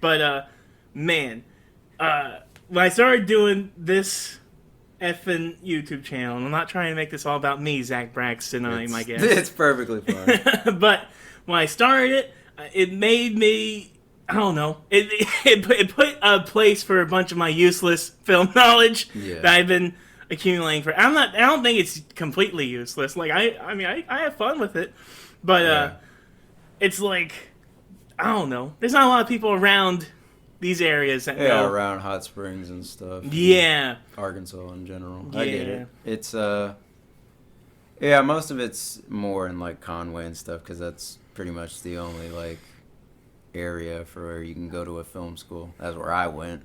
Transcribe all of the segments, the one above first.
But man, when I started doing this Effin YouTube channel, and I'm not trying to make this all about me, Zach Braxton, I guess. It's perfectly fine. But when I started it, it made me. I don't know. It put a place for a bunch of my useless film knowledge that I've been accumulating for. I don't think it's completely useless. Like I have fun with it, but it's like I don't know. There's not a lot of people around these areas that know. Around Hot Springs and stuff. Yeah. Arkansas in general. Yeah. I get it. It's most of it's more in like Conway and stuff because that's pretty much the only like area for where you can go to a film school. That's where I went.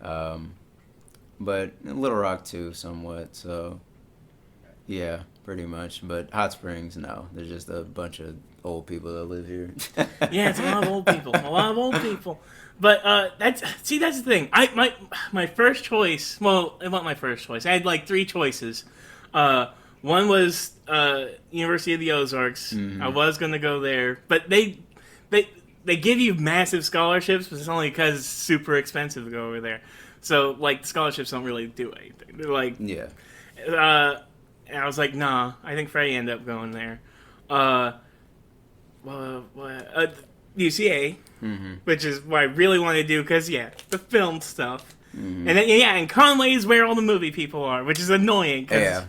But Little Rock too, somewhat. So, yeah, pretty much. But Hot Springs, no. There's just a bunch of old people that live here. Yeah, it's a lot of old people. A lot of old people. But that's the thing. My first choice. Well, it wasn't my first choice. I had like 3 choices. One was University of the Ozarks. Mm-hmm. I was gonna go there, but they give you massive scholarships, but it's only because it's super expensive to go over there. So, like, scholarships don't really do anything. They're like... Yeah. And I was like, nah, I think Freddie ended up going there. UCA, which is what I really want to do, because, the film stuff. Mm-hmm. And then, and Conway is where all the movie people are, which is annoying, because...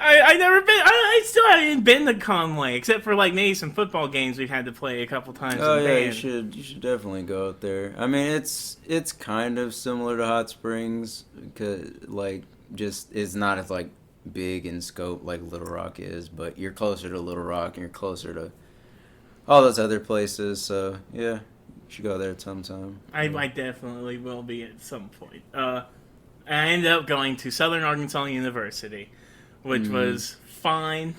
I still haven't been to Conway, except for like maybe some football games we've had to play a couple times. Oh yeah, you should definitely go out there. I mean, it's kind of similar to Hot Springs, cause like just it's not as like big in scope like Little Rock is, but you're closer to Little Rock and you're closer to all those other places. So yeah, you should go there sometime. I definitely will be at some point. I ended up going to Southern Arkansas University, which was fine,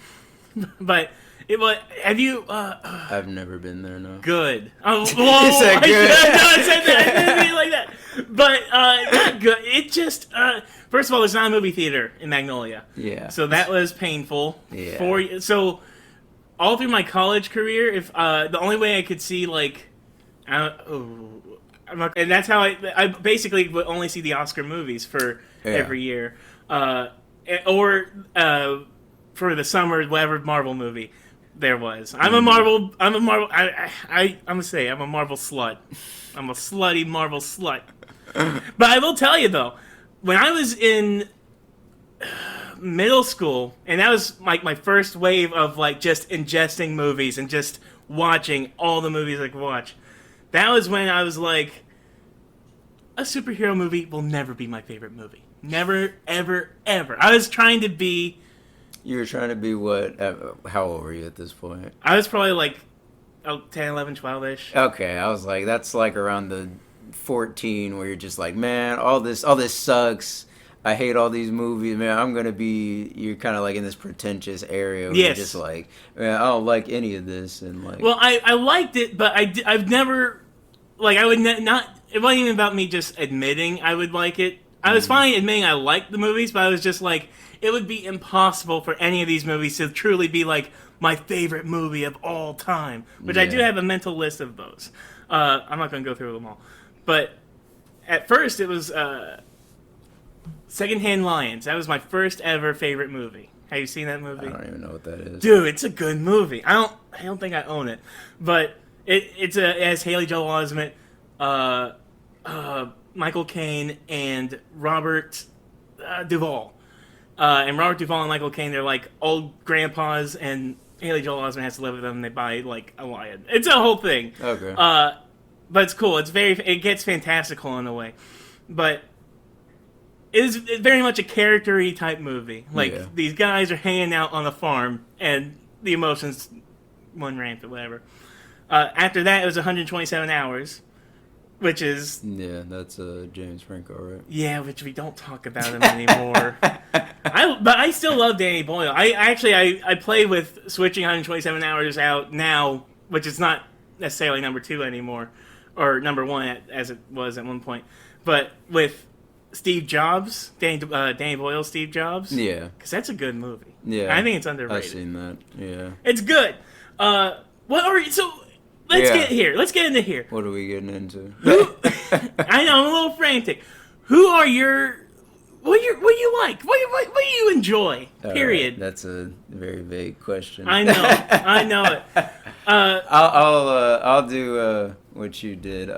but it was. Have you? I've never been there. No. Good. Oh, whoa, you said good. I said that. I didn't mean it like that. But not good. It just. First of all, there's not a movie theater in Magnolia. Yeah. So that was painful. Yeah. So all through my college career, if the only way I could see like, and that's how I basically would only see the Oscar movies for every year. Or for the summer, whatever Marvel movie there was. I'm a Marvel. I'm gonna say I'm a Marvel slut. I'm a slutty Marvel slut. But I will tell you though, when I was in middle school, and that was like my first wave of like just ingesting movies and just watching all the movies I could watch. That was when I was like, a superhero movie will never be my favorite movie. Never, ever, ever. I was trying to be... You were trying to be what? How old were you at this point? I was probably like 10, 11, 12-ish. Okay, I was like, that's like around the 14 where you're just like, man, all this sucks. I hate all these movies, man. I'm going to be... You're kind of like in this pretentious area where you're just like, man, I don't like any of this. And like, well, I liked it, but I've never... Like, I would not... It wasn't even about me just admitting I would like it. I was fine admitting I liked the movies, but I was just like, it would be impossible for any of these movies to truly be like my favorite movie of all time. Which I do have a mental list of those. I'm not going to go through them all. But at first, it was Secondhand Lions. That was my first ever favorite movie. Have you seen that movie? I don't even know what that is. Dude, it's a good movie. I don't think I own it, but it has Haley Joel Osment, Michael Caine, and Robert Duvall. And Robert Duvall and Michael Caine, they're like old grandpas, and Haley Joel Osment has to live with them, and they buy like a lion. It's a whole thing. Okay. But it's cool. It gets fantastical in a way. But it is very much a character-y type movie. Like, these guys are hanging out on a farm, and the emotions run rampant, whatever. After that, it was 127 Hours. Which is... Yeah, that's James Franco, right? Yeah, which we don't talk about him anymore. But I still love Danny Boyle. I play with switching 127 Hours out now, which is not necessarily number 2 anymore, or number 1 as it was at one point. But with Steve Jobs, Danny Boyle, Steve Jobs. Yeah. Because that's a good movie. Yeah. I think it's underrated. I've seen that, yeah. It's good. let's Yeah. get here. Let's get into here. What are we getting into? I know I'm a little frantic. Who are your what you like? What do you enjoy? Period. Right, that's a very vague question. I know it. I'll do what you did.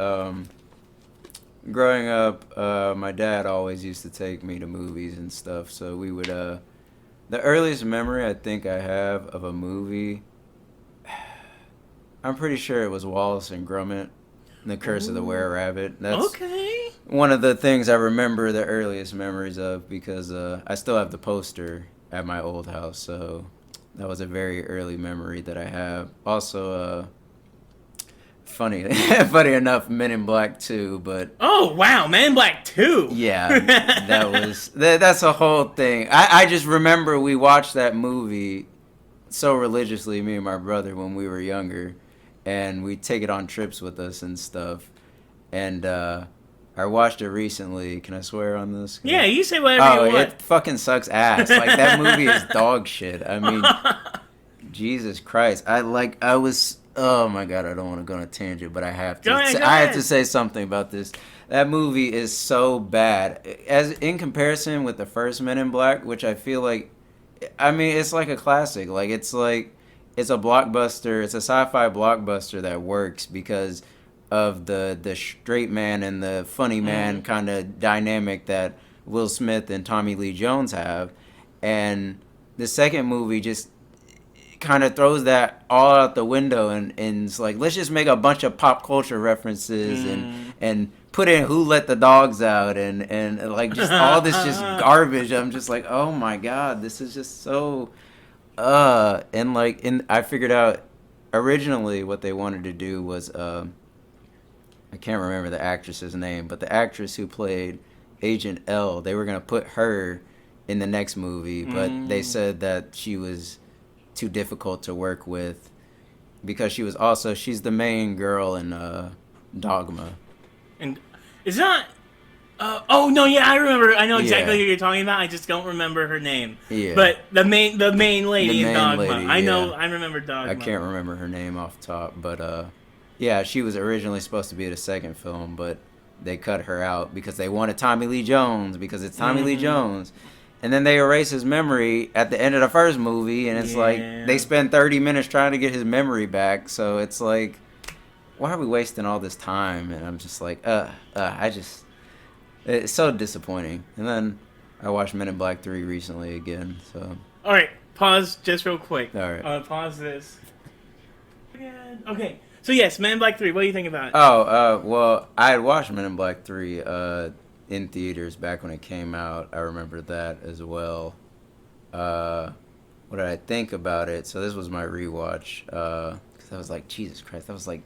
Growing up, my dad always used to take me to movies and stuff. So we would. The earliest memory I think I have of a movie, I'm pretty sure it was Wallace and Gromit, The Curse of the Were-Rabbit. That's Okay. one of the things I remember the earliest memories of because I still have the poster at my old house. So that was a very early memory that I have. Also, funny enough, Men in Black 2, but Oh wow, Man in Black 2. yeah, that's a whole thing. I just remember we watched that movie so religiously, me and my brother, when we were younger, and we'd take it on trips with us and stuff. And I watched it recently. Can I swear on this? Yeah, you say whatever you want. It fucking sucks ass. Like, that movie is dog shit. I mean, Jesus Christ. Oh my God, I don't want to go on a tangent, but I have to. Go ahead. I have to say something about this. That movie is so bad. As in comparison with the first Men in Black, which I feel like, I mean, it's like a classic. Like, it's a blockbuster. It's a sci-fi blockbuster that works because of the straight man and the funny man kind of dynamic that Will Smith and Tommy Lee Jones have. And the second movie just kind of throws that all out the window and it's like, let's just make a bunch of pop culture references and put in Who Let the Dogs Out and like just all this just garbage. I'm just like, oh my God, this is just so and I figured out originally what they wanted to do was I can't remember the actress's name, but the actress who played Agent L, they were gonna put her in the next movie, but they said that she was too difficult to work with because she's the main girl in Dogma. And it's not. Oh no, yeah, I remember. I know exactly Yeah. who you're talking about. I just don't remember her name. Yeah. But the main lady in main Dogma. lady, I know. yeah. I remember Dogma. I can't remember her name off the top, but yeah, she was originally supposed to be the second film, but they cut her out because they wanted Tommy Lee Jones because it's Tommy Lee Jones. And then they erase his memory at the end of the first movie, and it's like they spend 30 minutes trying to get his memory back. So it's like, why are we wasting all this time? And I'm just like, it's so disappointing. And then I watched Men in Black 3 recently again. So All right, pause just real quick. All right. Pause this. Okay, so yes, Man in Black 3. What do you think about it? Well, I had watched Men in Black 3 in theaters back when it came out. I remember that as well. What did I think about it? So this was my rewatch. Because I was like, Jesus Christ, that was like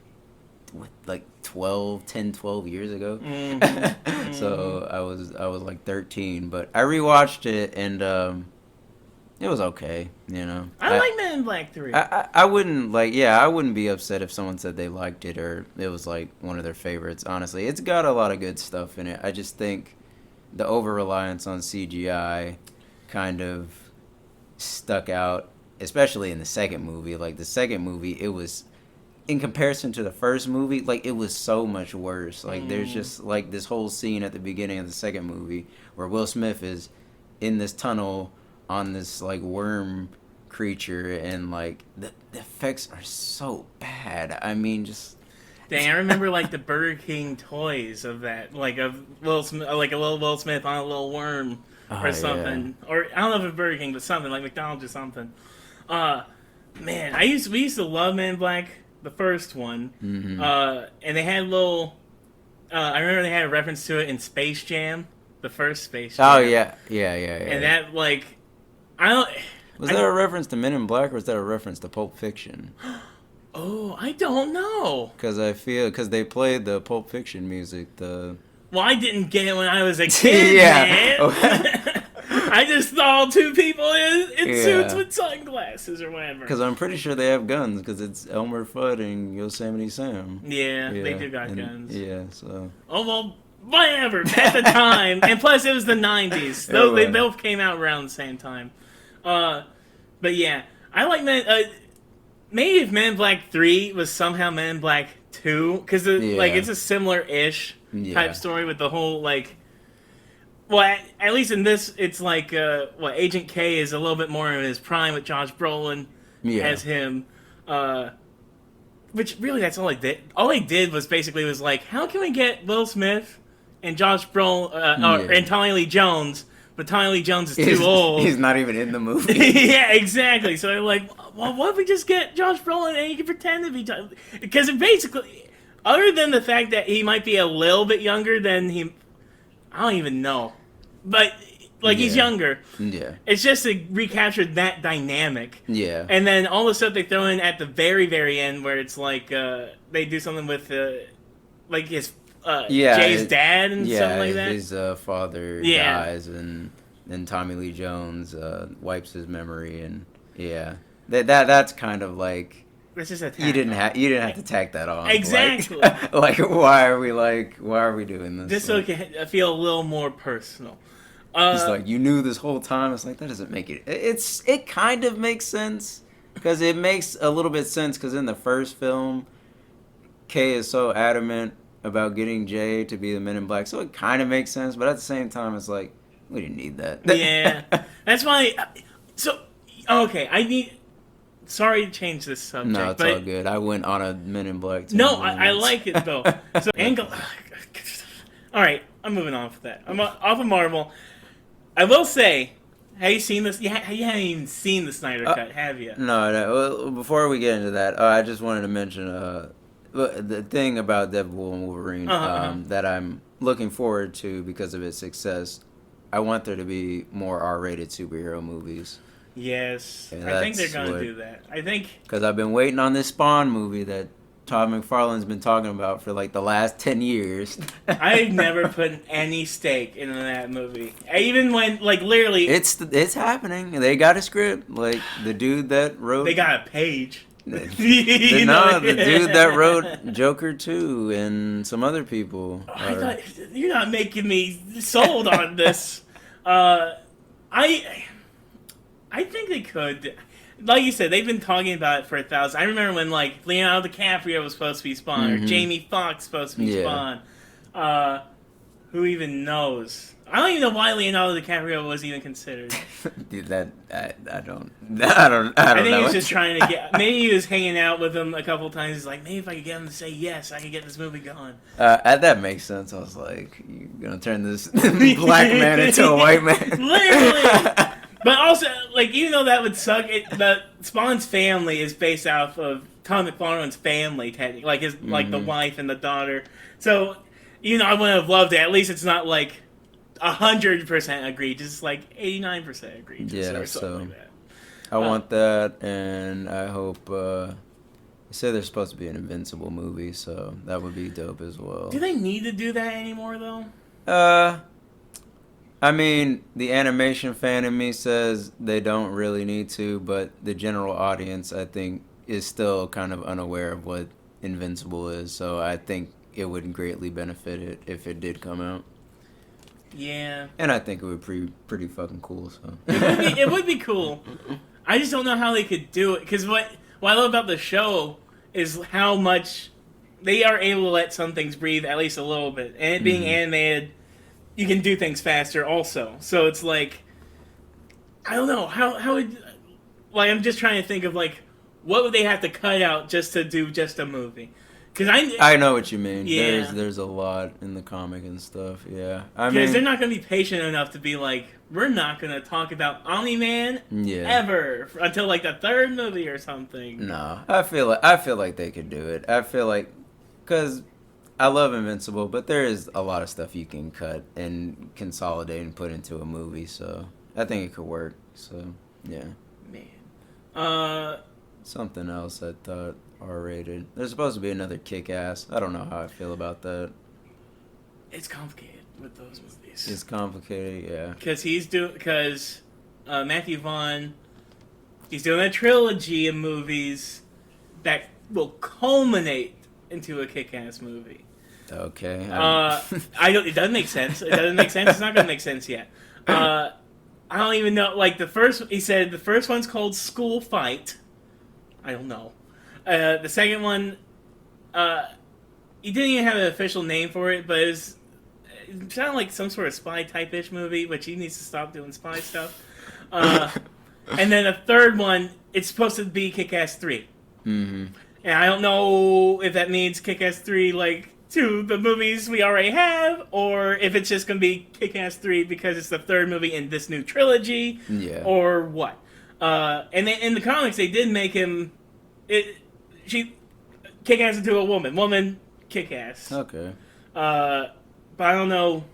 12 years ago. So I was like 13, but I rewatched it and it was okay, you know. I like Men in Black 3. I wouldn't I wouldn't be upset if someone said they liked it or it was like one of their favorites, honestly. It's got a lot of good stuff in it. I just think the over-reliance on CGI kind of stuck out, especially in the second movie. Like, the second movie, it was, in comparison to the first movie, like, it was so much worse. Like, there's just, like, this whole scene at the beginning of the second movie where Will Smith is in this tunnel on this, like, worm creature, and, like, the effects are so bad. I mean, just... Dang, I remember, like, the Burger King toys of that, like, of Will Smith, like a little Will Smith on a little worm or something. Yeah. Or, I don't know if it's Burger King, but something, like McDonald's or something. Man, we used to love Men in Black, the first one. Mm-hmm. And they had little, I remember they had a reference to it in Space Jam, the first Space Jam. Oh, yeah. And that, like, I don't... Was that a reference to Men in Black, or was that a reference to Pulp Fiction? Oh, I don't know. Because they played the Pulp Fiction music. Well, I didn't get it when I was a kid, man. I just saw two people in suits with sunglasses or whatever. Because I'm pretty sure they have guns, because it's Elmer Fudd and Yosemite Sam. Yeah, they do got guns. Yeah, so... Oh, well, whatever, at the time. And plus, it was the 90s. They both came out around the same time. But yeah, I like that... maybe if Men in Black 3 was somehow Men in Black 2, because like it's a similar-ish type story with the whole like. Well, at least in this, it's like Agent K is a little bit more in his prime with Josh Brolin as him. Which really, that's all I did. All I did was basically was like, how can we get Will Smith and Josh Brolin and Tommy Lee Jones? But Tommy Lee Jones is too old. He's not even in the movie. Yeah, exactly. So I'm like, well, what if we just get Josh Brolin and he can pretend to be because it basically, other than the fact that he might be a little bit younger than he, I don't even know, but like he's younger. Yeah. It's just to recapture that dynamic. Yeah. And then all the stuff they throw in at the very, very end, where it's like they do something with like his Jay's dad and something like that. His father dies, and then Tommy Lee Jones wipes his memory, and that's kind of like. This is a you didn't have to tack that on. Exactly. Like why are we doing this? Just so it can feel a little more personal. It's like you knew this whole time. It's like that doesn't make it. It kind of makes sense because it makes a little bit sense because in the first film, Kay is so adamant about getting Jay to be the Men in Black, so it kind of makes sense. But at the same time, it's like we didn't need that. Yeah, that's why. So okay, Sorry to change this subject. No, it's all good. I went on a Men in Black. No, I like it though. So Angle. All right, I'm moving on with that. I'm off of Marvel. I will say, have you seen this? You haven't even seen the Snyder Cut, have you? No. Well, before we get into that, I just wanted to mention the thing about Deadpool and Wolverine that I'm looking forward to because of its success. I want there to be more R-rated superhero movies. Yes, I think they're going to do that. I think because I've been waiting on this Spawn movie that Todd McFarlane's been talking about for like the last 10 years. I've never put any stake into that movie. Even when, like, literally... It's happening. They got a script. Like, the dude that wrote... They got a page. The dude that wrote Joker 2 and some other people. I thought, you're not making me sold on this. I think they could... Like you said, they've been talking about it for 1,000. I remember when like Leonardo DiCaprio was supposed to be Spawn, or Jamie Foxx supposed to be Spawn. Who even knows? I don't even know why Leonardo DiCaprio was even considered. Dude, I don't know. I think he's just trying to get. Maybe he was hanging out with him a couple times. He's like, maybe if I could get him to say yes, I could get this movie going. That makes sense. I was like, you're gonna turn this black man into a white man? Literally. But also, like, even though that would suck, the Spawn's family is based off of Tom McFarlane's family, technically, like his, like the wife and the daughter. So, I wouldn't have loved it. At least it's not like 100% egregious, it's like 89% egregious or something like that. I want that, and I hope. They say there's supposed to be an Invincible movie, so that would be dope as well. Do they need to do that anymore, though? I mean, the animation fan in me says they don't really need to, but the general audience, I think, is still kind of unaware of what Invincible is, so I think it would greatly benefit it if it did come out. Yeah. And I think it would be pretty fucking cool, so. It would be cool. I just don't know how they could do it, because what I love about the show is how much they are able to let some things breathe at least a little bit, and it being animated, you can do things faster also. So it's like, I don't know, how would, like, I'm just trying to think of, like, what would they have to cut out just to do just a movie? Because I know what you mean. Yeah. There's a lot in the comic and stuff, yeah. Because they're not going to be patient enough to be like, we're not going to talk about Omni-Man ever until, like, the third movie or something. No, I feel like they could do it. I feel like, because I love Invincible, but there is a lot of stuff you can cut and consolidate and put into a movie, so I think it could work. So, yeah. Man. Something else I thought R-rated. There's supposed to be another Kick-Ass. I don't know how I feel about that. It's complicated with those movies. It's complicated, yeah. Because Matthew Vaughn, he's doing a trilogy of movies that will culminate into a Kick-Ass movie. Okay. It doesn't make sense. It doesn't make sense. It's not going to make sense yet. I don't even know. Like, he said the first one's called School Fight. I don't know. The second one, he didn't even have an official name for it, but it sounded like some sort of spy type-ish movie, which he needs to stop doing spy stuff. And then the third one, it's supposed to be Kick-Ass 3. Mm-hmm. And I don't know if that means Kick-Ass 3, like, to the movies we already have, or if it's just going to be Kick-Ass 3 because it's the third movie in this new trilogy, or what. And in the comics, they did make him... Kick-Ass into a woman. Kick-Ass. Okay. But I don't know.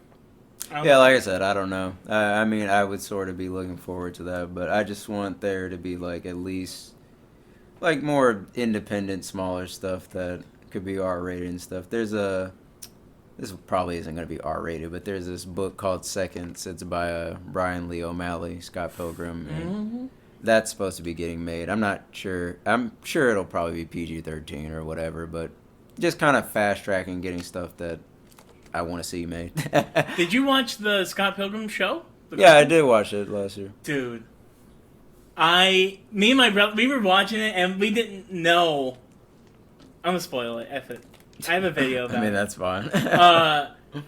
Like I said, I don't know. I mean, I would sort of be looking forward to that, but I just want there to be, like, at least, like, more independent, smaller stuff that could be R-rated and stuff. This probably isn't going to be R-rated, but there's this book called Seconds. It's by Brian Lee O'Malley, Scott Pilgrim, and that's supposed to be getting made. I'm not sure. I'm sure it'll probably be PG-13 or whatever, but just kind of fast-tracking getting stuff that I want to see made. Did you watch the Scott Pilgrim show? Yeah, I did watch it last year. Dude. Me and my brother, we were watching it and we didn't know. I'm gonna spoil it. F it. I have a video about it. I mean, that's fine.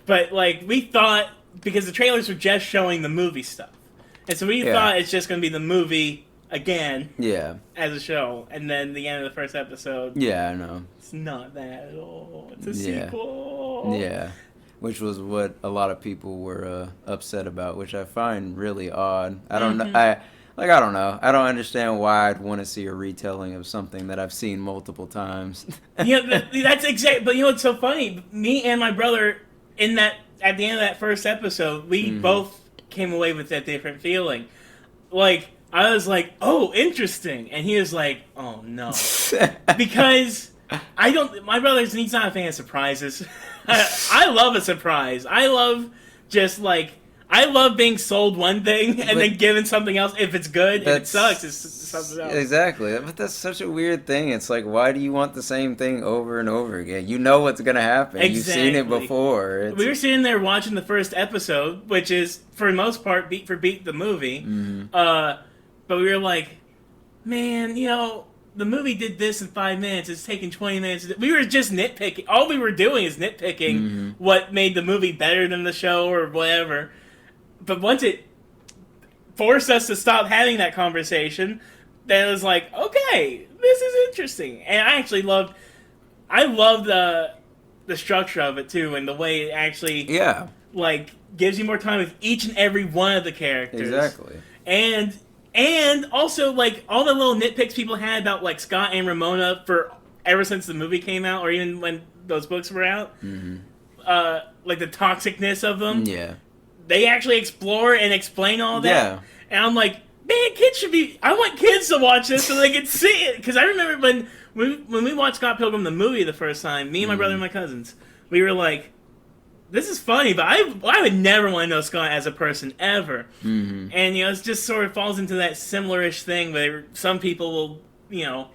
But, like, we thought, because the trailers were just showing the movie stuff. And so we thought it's just gonna be the movie again. Yeah. As a show. And then the end of the first episode. Yeah, I know. It's not that at all. It's a sequel. Yeah. Which was what a lot of people were upset about, which I find really odd. I don't know. I don't know. I don't understand why I'd want to see a retelling of something that I've seen multiple times. That's exact. But you know what's so funny? Me and my brother, at the end of that first episode, we both came away with that different feeling. Like, I was like, "Oh, interesting," and he was like, "Oh no," because my he's not a fan of surprises. I love a surprise. I love being sold one thing and then given something else if it's good. If it sucks, it's something else. Exactly. But that's such a weird thing. It's like, why do you want the same thing over and over again? You know what's going to happen. Exactly. You've seen it before. We were sitting there watching the first episode, which is, for the most part, beat for beat the movie. Mm-hmm. But we were like, man, the movie did this in 5 minutes. It's taking 20 minutes. We were just nitpicking. All we were doing is nitpicking what made the movie better than the show or whatever. But once it forced us to stop having that conversation, then it was like, okay, this is interesting. And I actually loved the structure of it too, and the way it actually gives you more time with each and every one of the characters. Exactly. And also, like, all the little nitpicks people had about, like, Scott and Ramona ever since the movie came out, or even when those books were out, like, the toxicness of them. Yeah. They actually explore and explain all that. Yeah. And I'm like, man, I want kids to watch this so they can see it. Because I remember when we watched Scott Pilgrim the movie the first time, me and my brother and my cousins, we were like, this is funny, but I would never want to know Scott as a person ever. Mm-hmm. And, it just sort of falls into that similar-ish thing where some people will,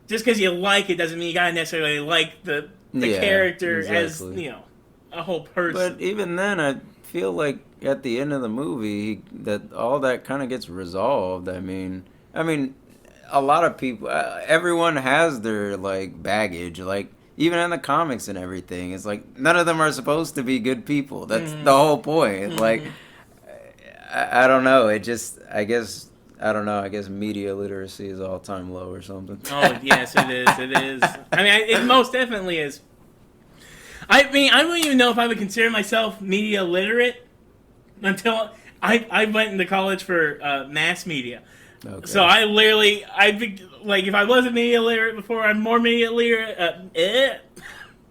just because you like it doesn't mean you gotta necessarily like the character as, a whole person. But even then, I feel like at the end of the movie, that all that kind of gets resolved. I mean, a lot of people, everyone has their, like, baggage, like, even in the comics and everything, it's like none of them are supposed to be good people. That's the whole point. Like, I don't know. I guess media literacy is all-time low or something. Oh, yes, it is. It is. It most definitely is. I don't even know if I would consider myself media literate until I went into college for mass media. Okay. So if I wasn't media literate before, I'm more media literate.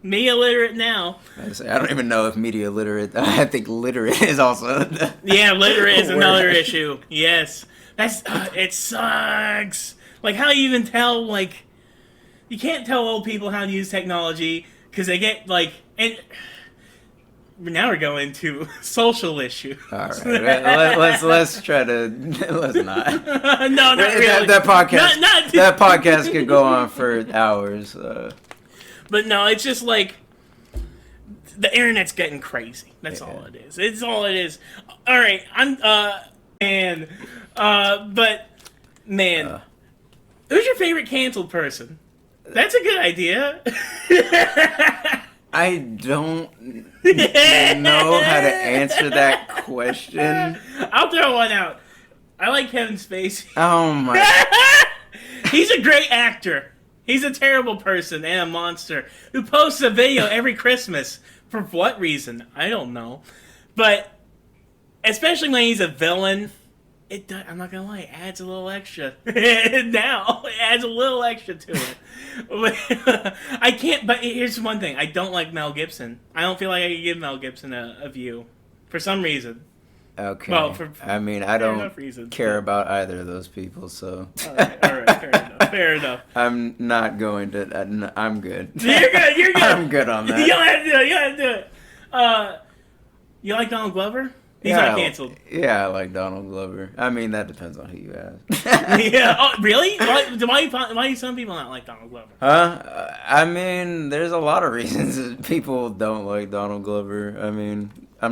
Media literate now. I don't even know if media literate. I think literate is also. Literate is another issue. Yes, it sucks. Like, how do you even tell? Like, you can't tell old people how to use technology because they get now we're going to social issue. All right, let's try to let's not. No, not really. That podcast. That podcast could go on for hours. But no, it's just like the internet's getting crazy. That's all it is. It's all it is. All right, but man, Who's your favorite canceled person? That's a good idea. I don't know how to answer that question. I'll throw one out. I like Kevin Spacey. Oh my! He's a great actor. He's a terrible person and a monster who posts a video every Christmas. For what reason? I don't know. But especially when he's a villain, I'm not gonna lie, it adds a little extra. Now it adds a little extra to it. I can't. But here's one thing: I don't like Mel Gibson. I don't feel like I can give Mel Gibson a view for some reason. Okay. Well, I mean, I don't care about either of those people, so. All right, fair enough. Fair enough. I'm not going to. I'm good. You're good. You're good. I'm good on that. You don't have to do it. You don't have to do it. You like Donald Glover? He's not canceled. Yeah, I like Donald Glover. I mean, that depends on who you ask. Yeah. Oh, really? Why do some people not like Donald Glover? Huh? I mean, there's a lot of reasons people don't like Donald Glover. I mean, I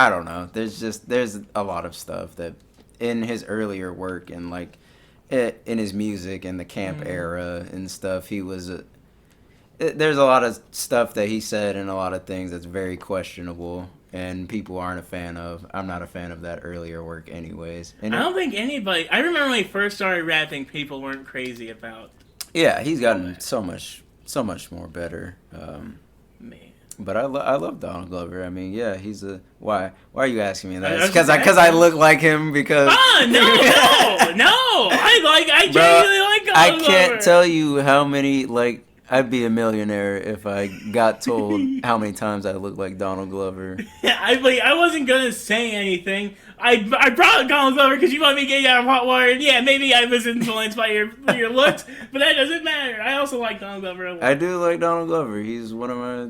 don't know. There's a lot of stuff that in his earlier work and like in his music and the camp era and stuff, he was there's a lot of stuff that he said and a lot of things that's very questionable and people aren't a fan of. I'm not a fan of that earlier work anyways. And I don't think anybody... I remember when he first started rapping, people weren't crazy about... Yeah, he's gotten so much more better. Man. But I love Donald Glover. I mean, yeah, he's a... Why are you asking me that? Because I look like him because... Oh, no! I genuinely like Donald Glover. I can't tell you how many, like... I'd be a millionaire if I got told how many times I look like Donald Glover. Yeah, I wasn't gonna say anything. I brought Donald Glover because you want me to get you out of hot water. And yeah, maybe I was influenced by your looks, but that doesn't matter. I also like Donald Glover a lot. I do like Donald Glover. He's one of my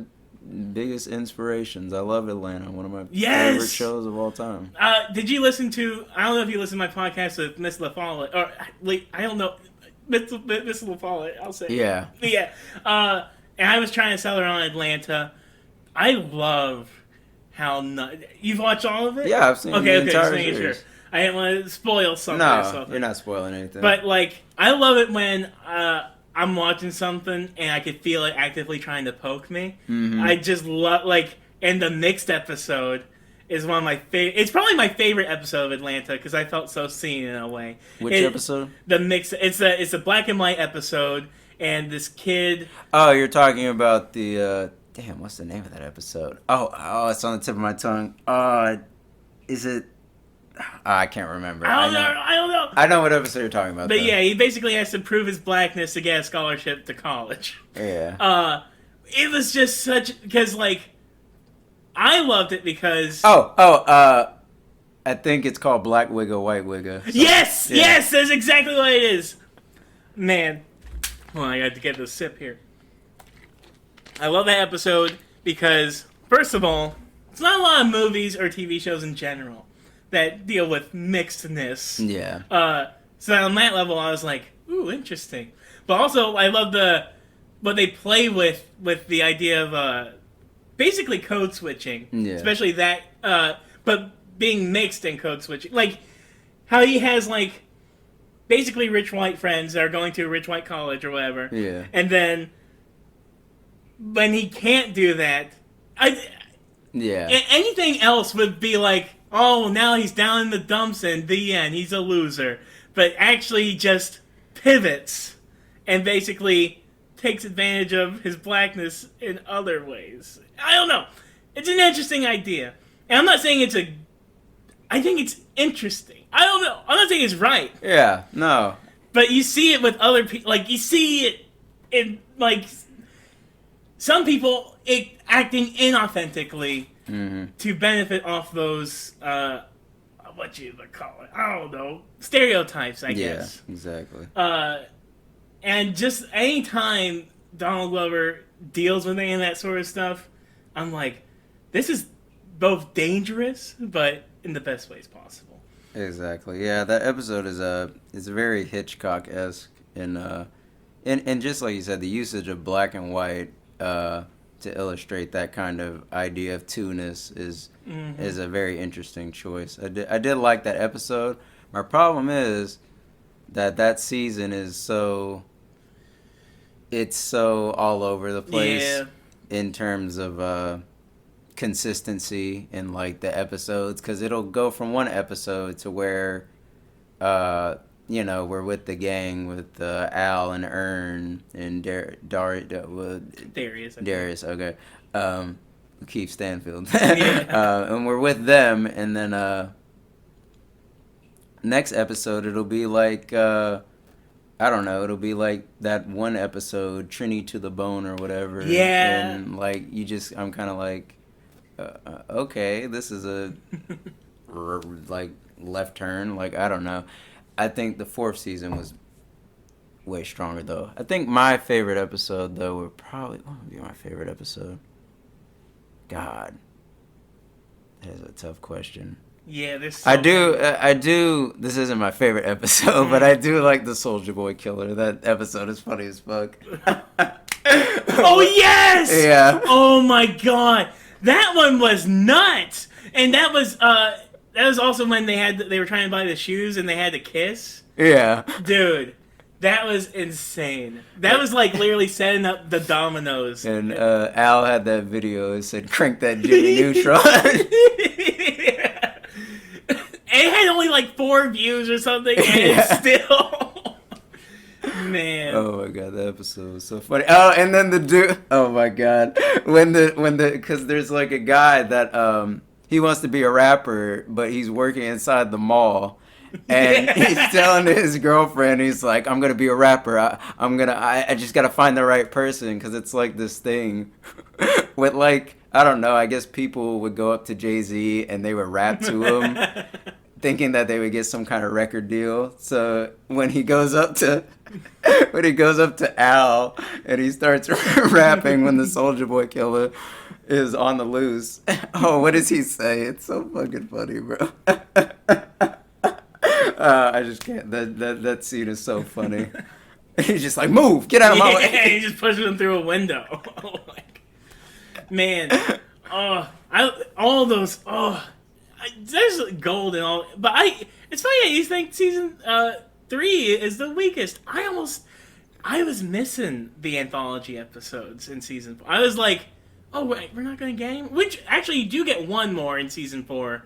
biggest inspirations. I love Atlanta. One of my favorite shows of all time. Did you listen to? I don't know if you listened to my podcast with Miss LaFollette, or I don't know. Miss LaFollette, I'll say. Yeah. Yeah. And I was trying to sell her on Atlanta. I love how you've watched all of it? Yeah, I've seen the entire series. Sure. I didn't want to spoil something. No, you're not spoiling anything. But like, I love it when I'm watching something and I could feel it actively trying to poke me. Mm-hmm. I just love and the mixed episode is one of my favorite. It's probably my favorite episode of Atlanta because I felt so seen in a way. Which episode? The mix. It's a black and white episode, and this kid. Oh, you're talking about the. Damn, what's the name of that episode? Oh, it's on the tip of my tongue. Is it? I can't remember. I don't know. I know what episode you're talking about. But yeah, he basically has to prove his blackness to get a scholarship to college. Yeah. It was just because I loved it because... I think it's called Black Wigga, White Wigga. So, yes! That's exactly what it is. Man. Well, I got to get this sip here. I love that episode because, first of all, it's not a lot of movies or TV shows in general that deal with mixedness. Yeah. So on that level, I was like, ooh, interesting. But also, I love what they play with the idea of... basically code switching, especially that, but being mixed in code switching. Like, how he has, basically rich white friends that are going to a rich white college or whatever. Yeah. And then, when he can't do that, anything else would be like, oh, now he's down in the dumps and the end, he's a loser. But actually, he just pivots and basically takes advantage of his blackness in other ways. I don't know. It's an interesting idea. And I'm not saying I think it's interesting. I don't know. I'm not saying it's right. Yeah, no. But you see it with other people. You see it in, some people acting inauthentically to benefit off those, what you would call it? I don't know. Stereotypes, I guess. Yeah, exactly. And just any time Donald Glover deals with any of that sort of stuff, I'm like, this is both dangerous, but in the best ways possible. Exactly. Yeah, that episode is very Hitchcock-esque, and just like you said, the usage of black and white to illustrate that kind of idea of two-ness is a very interesting choice. I did like that episode. My problem is, that season is so, it's so all over the place Yeah. in terms of consistency in like the episodes, because it'll go from one episode to where we're with the gang with Al and Ern and Darius. Darius, okay. Keith Stanfield. Yeah. And we're with them, and then next episode it'll be like I don't know, it'll be like that one episode, Trini to the Bone or whatever. Yeah. And like I'm kind of like, okay, this is a like left turn. Like, I don't know. I think the fourth season was way stronger though. I think my favorite episode though what would be my favorite episode? God, that is a tough question. Yeah, there's. I do. This isn't my favorite episode, but I do like the Soldier Boy killer. That episode is funny as fuck. Oh yes! Yeah. Oh my god, that one was nuts, and that was also when they were trying to buy the shoes and they had to kiss. Yeah. Dude, that was insane. That was like literally setting up the dominoes. And Al had that video. It said, "Crank that Jimmy Neutron." It had only like 4 views or something, and it's still. Man. Oh my god, that episode was so funny. Oh, and then the dude. Oh my god, because there's like a guy that he wants to be a rapper, but he's working inside the mall. And he's telling his girlfriend, he's like, "I'm gonna be a rapper. I just gotta find the right person," because it's like this thing with like, I don't know. I guess people would go up to Jay-Z and they would rap to him, thinking that they would get some kind of record deal. So when he goes up to Al and he starts rapping when the Soldier Boy killer is on the loose, oh, what does he say? It's so fucking funny, bro. I just can't. That scene is so funny. He's just like, "Move, get out of my way." Yeah, he just pushes him through a window. Like, man, all those. There's gold and all, but it's funny that you think season 3 is the weakest. I was missing the anthology episodes in season 4. I was like, oh wait, we're not gonna get any. Which actually you do get one more in season 4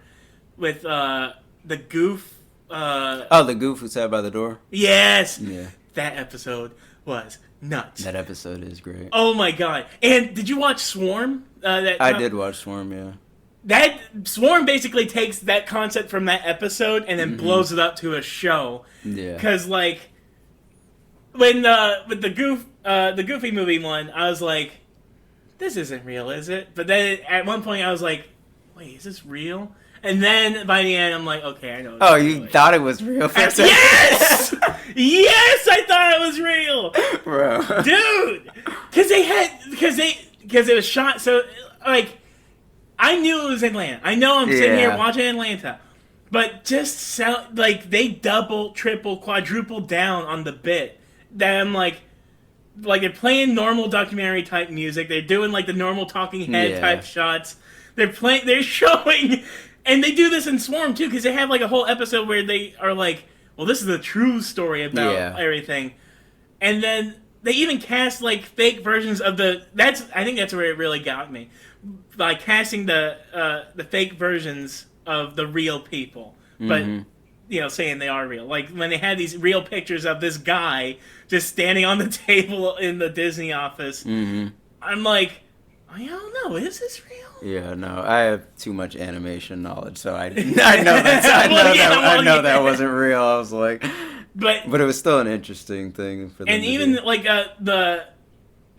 with the goof. The goof who sat by the door. Yes. Yeah. That episode was nuts. That episode is great. Oh my god! And did you watch Swarm? I did watch Swarm. Yeah. That Swarm basically takes that concept from that episode and then blows it up to a show. Yeah. Because like when with the Goofy movie one, I was like, this isn't real, is it? But then at one point I was like, wait, is this real? And then by the end I'm like, okay, I know. Oh, you thought it was real for a second? Yes! Yes, I thought it was real, bro. Dude, because it was shot so like. I knew it was Atlanta. I know I'm sitting here watching Atlanta. But just like they double, triple, quadruple down on the bit. That I'm like they're playing normal documentary type music. They're doing like the normal talking head type shots. They're showing, and they do this in Swarm too, because they have like a whole episode where they are like, well, this is the true story about everything. And then they even cast like fake versions of I think that's where it really got me. By casting the fake versions of the real people, but saying they are real. Like when they had these real pictures of this guy just standing on the table in the Disney office, I'm like, I don't know, is this real? Yeah, no, I have too much animation knowledge, so I know that wasn't real. I was like, but it was still an interesting thing for them. And even like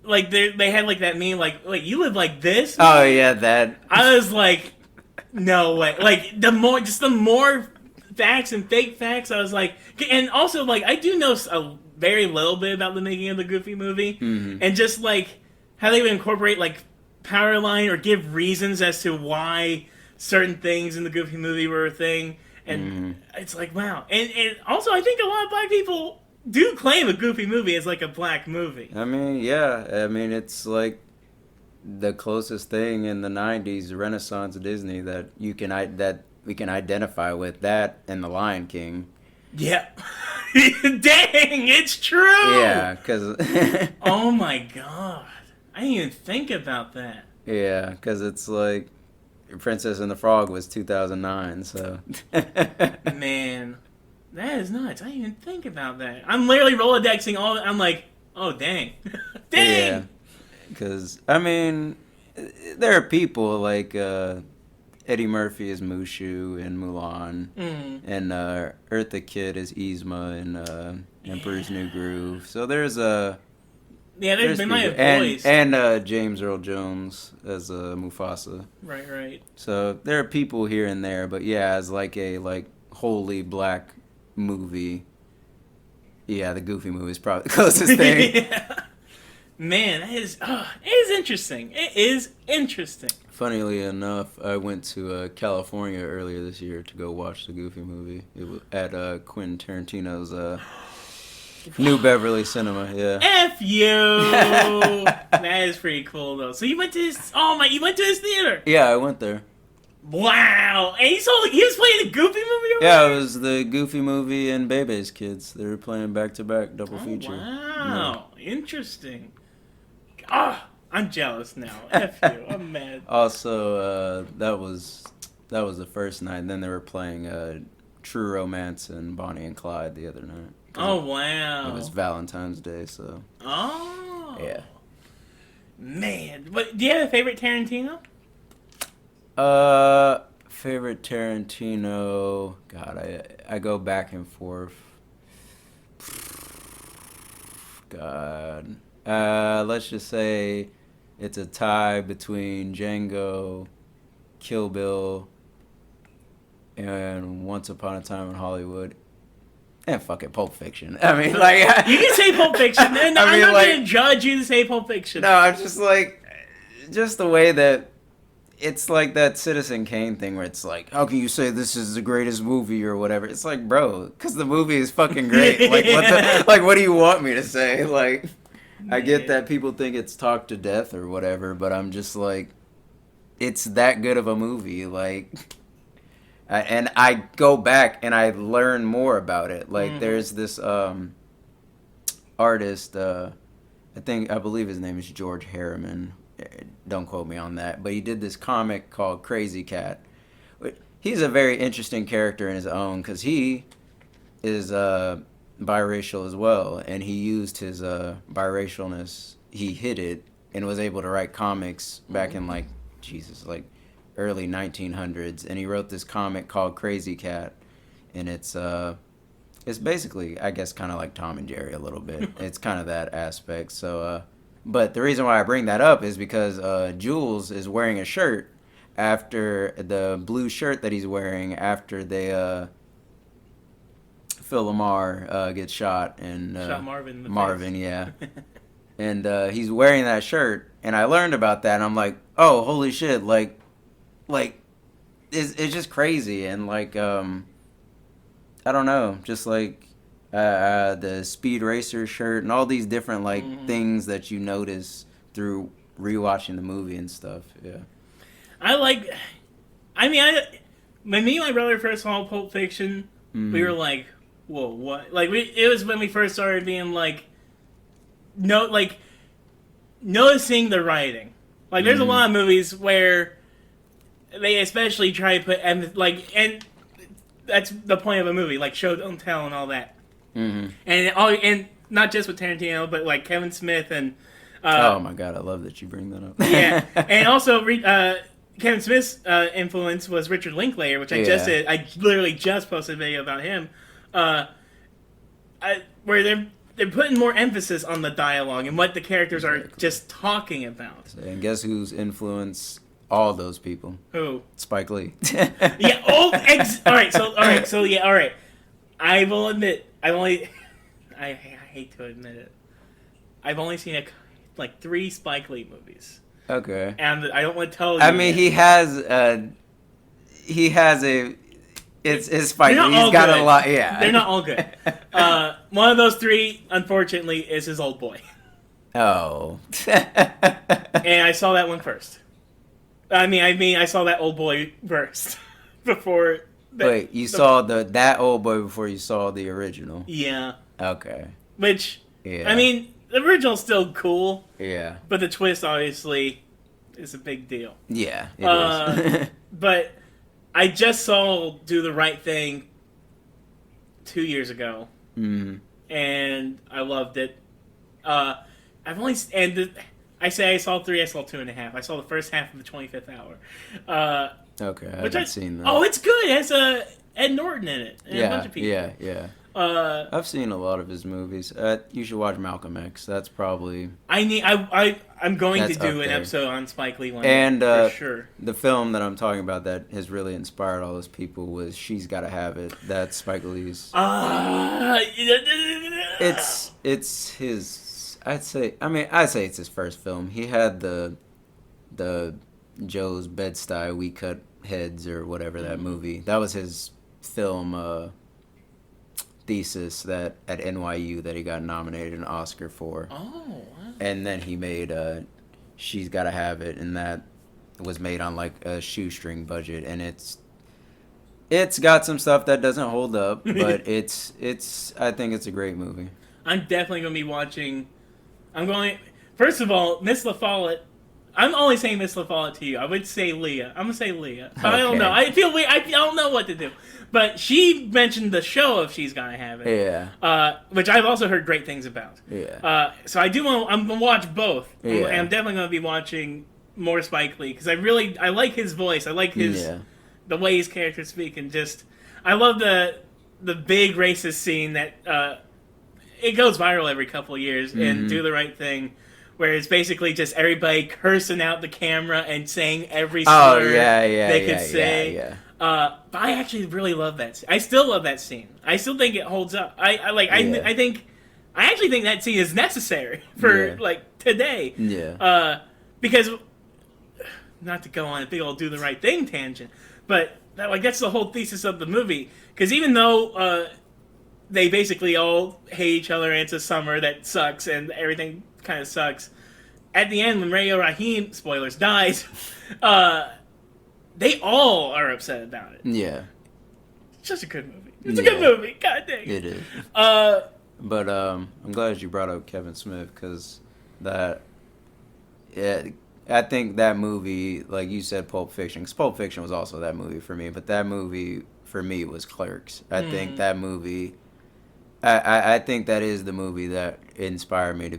like they had like that meme like you live like this? Oh yeah, that. I was like, no way. Like the more facts and fake facts, I was like, and also like I do know a very little bit about the making of the Goofy movie, and just like how they would incorporate like Powerline or give reasons as to why certain things in the Goofy movie were a thing, and it's like wow. And also I think a lot of black people do claim a Goofy movie as like a black movie. I mean, yeah. I mean, it's like the closest thing in the '90s Renaissance Disney that we can identify with, that and The Lion King. Yeah. Dang, it's true. Yeah, because Oh my god, I didn't even think about that. yeah, because it's like Princess and the Frog was 2009, so Man, that is nuts. I didn't even think about that. I'm literally Rolodexing all. I'm like, oh dang, dang. yeah, because I mean, there are people like Eddie Murphy is Mushu in Mulan, and Eartha Kitt is Yzma in Emperor's New Groove. So there's a they might have voiced. and James Earl Jones as Mufasa. Right. So there are people here and there, but yeah, as like a wholly black movie, yeah, the Goofy movie is probably the closest thing. Yeah. Man, it is interesting. It is interesting. Funnily enough, I went to California earlier this year to go watch the Goofy movie. It was at Quentin Tarantino's New Beverly Cinema. Yeah. F you. That is pretty cool though. So you went to his. Oh my! You went to his theater. Yeah, I went there. Wow! And he was playing the Goofy movie. Yeah, it was the Goofy movie and Bebe's Kids. They were playing back to back double feature. Wow! Yeah. Interesting. Ah, I'm jealous now. F you. I'm mad. Also, that was the first night. And then they were playing True Romance and Bonnie and Clyde the other night. Oh wow! It was Valentine's Day, so. Oh. Yeah. Man, but do you have a favorite Tarantino? Favorite Tarantino. God, I go back and forth. God. Let's just say it's a tie between Django, Kill Bill, and Once Upon a Time in Hollywood. And fucking Pulp Fiction. I mean, like... You can say Pulp Fiction. And I'm not going to judge you to say Pulp Fiction. No, I'm just like... Just the way that... It's like that Citizen Kane thing where it's like, how can you say this is the greatest movie or whatever? It's like, bro, because the movie is fucking great. Like, what do you want me to say? Like, I get that people think it's talked to death or whatever, but I'm just like, it's that good of a movie. Like... and I go back and I learn more about it. Like there's this artist, I believe his name is George Harriman. Don't quote me on that, but he did this comic called Crazy Cat. He's a very interesting character in his own because he is biracial as well, and he used his biracialness. He hid it and was able to write comics back in like early 1900s, and he wrote this comic called Crazy Cat, and it's basically, I guess, kind of like Tom and Jerry a little bit. It's kind of that aspect. So, but the reason why I bring that up is because Jules is wearing a shirt after the blue shirt that he's wearing after they Phil Lamar gets shot and shot Marvin in the Marvin, face. Yeah. And he's wearing that shirt, and I learned about that, and I'm like, oh, holy shit, like it's just crazy. And like I don't know, just like the Speed Racer shirt and all these different like things that you notice through rewatching the movie and stuff. Yeah, when me and my brother first saw Pulp Fiction, we were like, whoa, what? Like it was when we first started being like noticing the writing. Like there's a lot of movies where they especially try to put and that's the point of a movie, like show don't tell and all that. And not just with Tarantino, but like Kevin Smith and oh my god, I love that you bring that up. Yeah, and also Kevin Smith's influence was Richard Linklater, which I just did. I literally just posted a video about him, where they're putting more emphasis on the dialogue and what the characters are just talking about. And guess who's influenced all those people? Who? Spike Lee. Yeah. All right. I will admit, I hate to admit it. I've only seen like 3 Spike Lee movies. Okay. And I don't want to tell you. I mean, he has a. It's Spike Lee. He's got a lot. Yeah. They're not all good. One of those 3, unfortunately, is his old boy. Oh. And I saw that one first. I saw that old boy first before Wait, you saw that Old Boy before you saw the original? Yeah. Okay. Which, Yeah. I mean, the original's still cool. Yeah. But the twist, obviously, is a big deal. Yeah, it is. But I just saw Do the Right Thing 2 years ago. Mm-hmm. And I loved it. I say I saw 3, I saw 2.5. I saw the first half of the 25th hour. Okay, I haven't seen that. Oh, it's good. It has Ed Norton in it. And a bunch of people. Yeah. I've seen a lot of his movies. You should watch Malcolm X. That's probably... I'm going to do an episode on Spike Lee one day, for sure. The film that I'm talking about that has really inspired all those people was She's Gotta Have It. That's Spike Lee's. It's his... I'd say it's his first film. He had the Joe's Bed-Stuy, We Cut Heads, or whatever that movie. That was his film thesis that at NYU that he got nominated an Oscar for. Oh, wow. And then he made She's Gotta Have It, and that was made on like a shoestring budget, and it's got some stuff that doesn't hold up, but I think it's a great movie. I'm definitely going to be watching. First of all, Miss LaFollette. I'm only saying Miss LaFollette to you. I would say Leah. I'm gonna say Leah. Okay. I don't know. I feel weird. I don't know what to do. But she mentioned the show of She's Gotta Have It. Yeah. Which I've also heard great things about. Yeah. So I do want. I'm gonna watch both. Yeah. And I'm definitely gonna be watching more Spike Lee because I like his voice. I like the way his characters speak, and just I love the big racist scene that it goes viral every couple of years in Do the Right Thing. Where it's basically just everybody cursing out the camera and saying every slur they could say. Yeah. But I actually really love that scene. I still love that scene. I still think it holds up. I actually think that scene is necessary for like today. Yeah. Because not to go on a big old Do the Right Thing tangent, but that's the whole thesis of the movie. Because even though they basically all hate each other and it's a summer that sucks and everything kind of sucks. At the end, when Rayo Rahim, spoilers, dies, they all are upset about it. Yeah. It's just a good movie. It's a good movie. God dang it. It is. But I'm glad you brought up Kevin Smith because I think that movie, like you said, Pulp Fiction, because Pulp Fiction was also that movie for me, but that movie for me was Clerks. I think that movie... I think that is the movie that inspired me to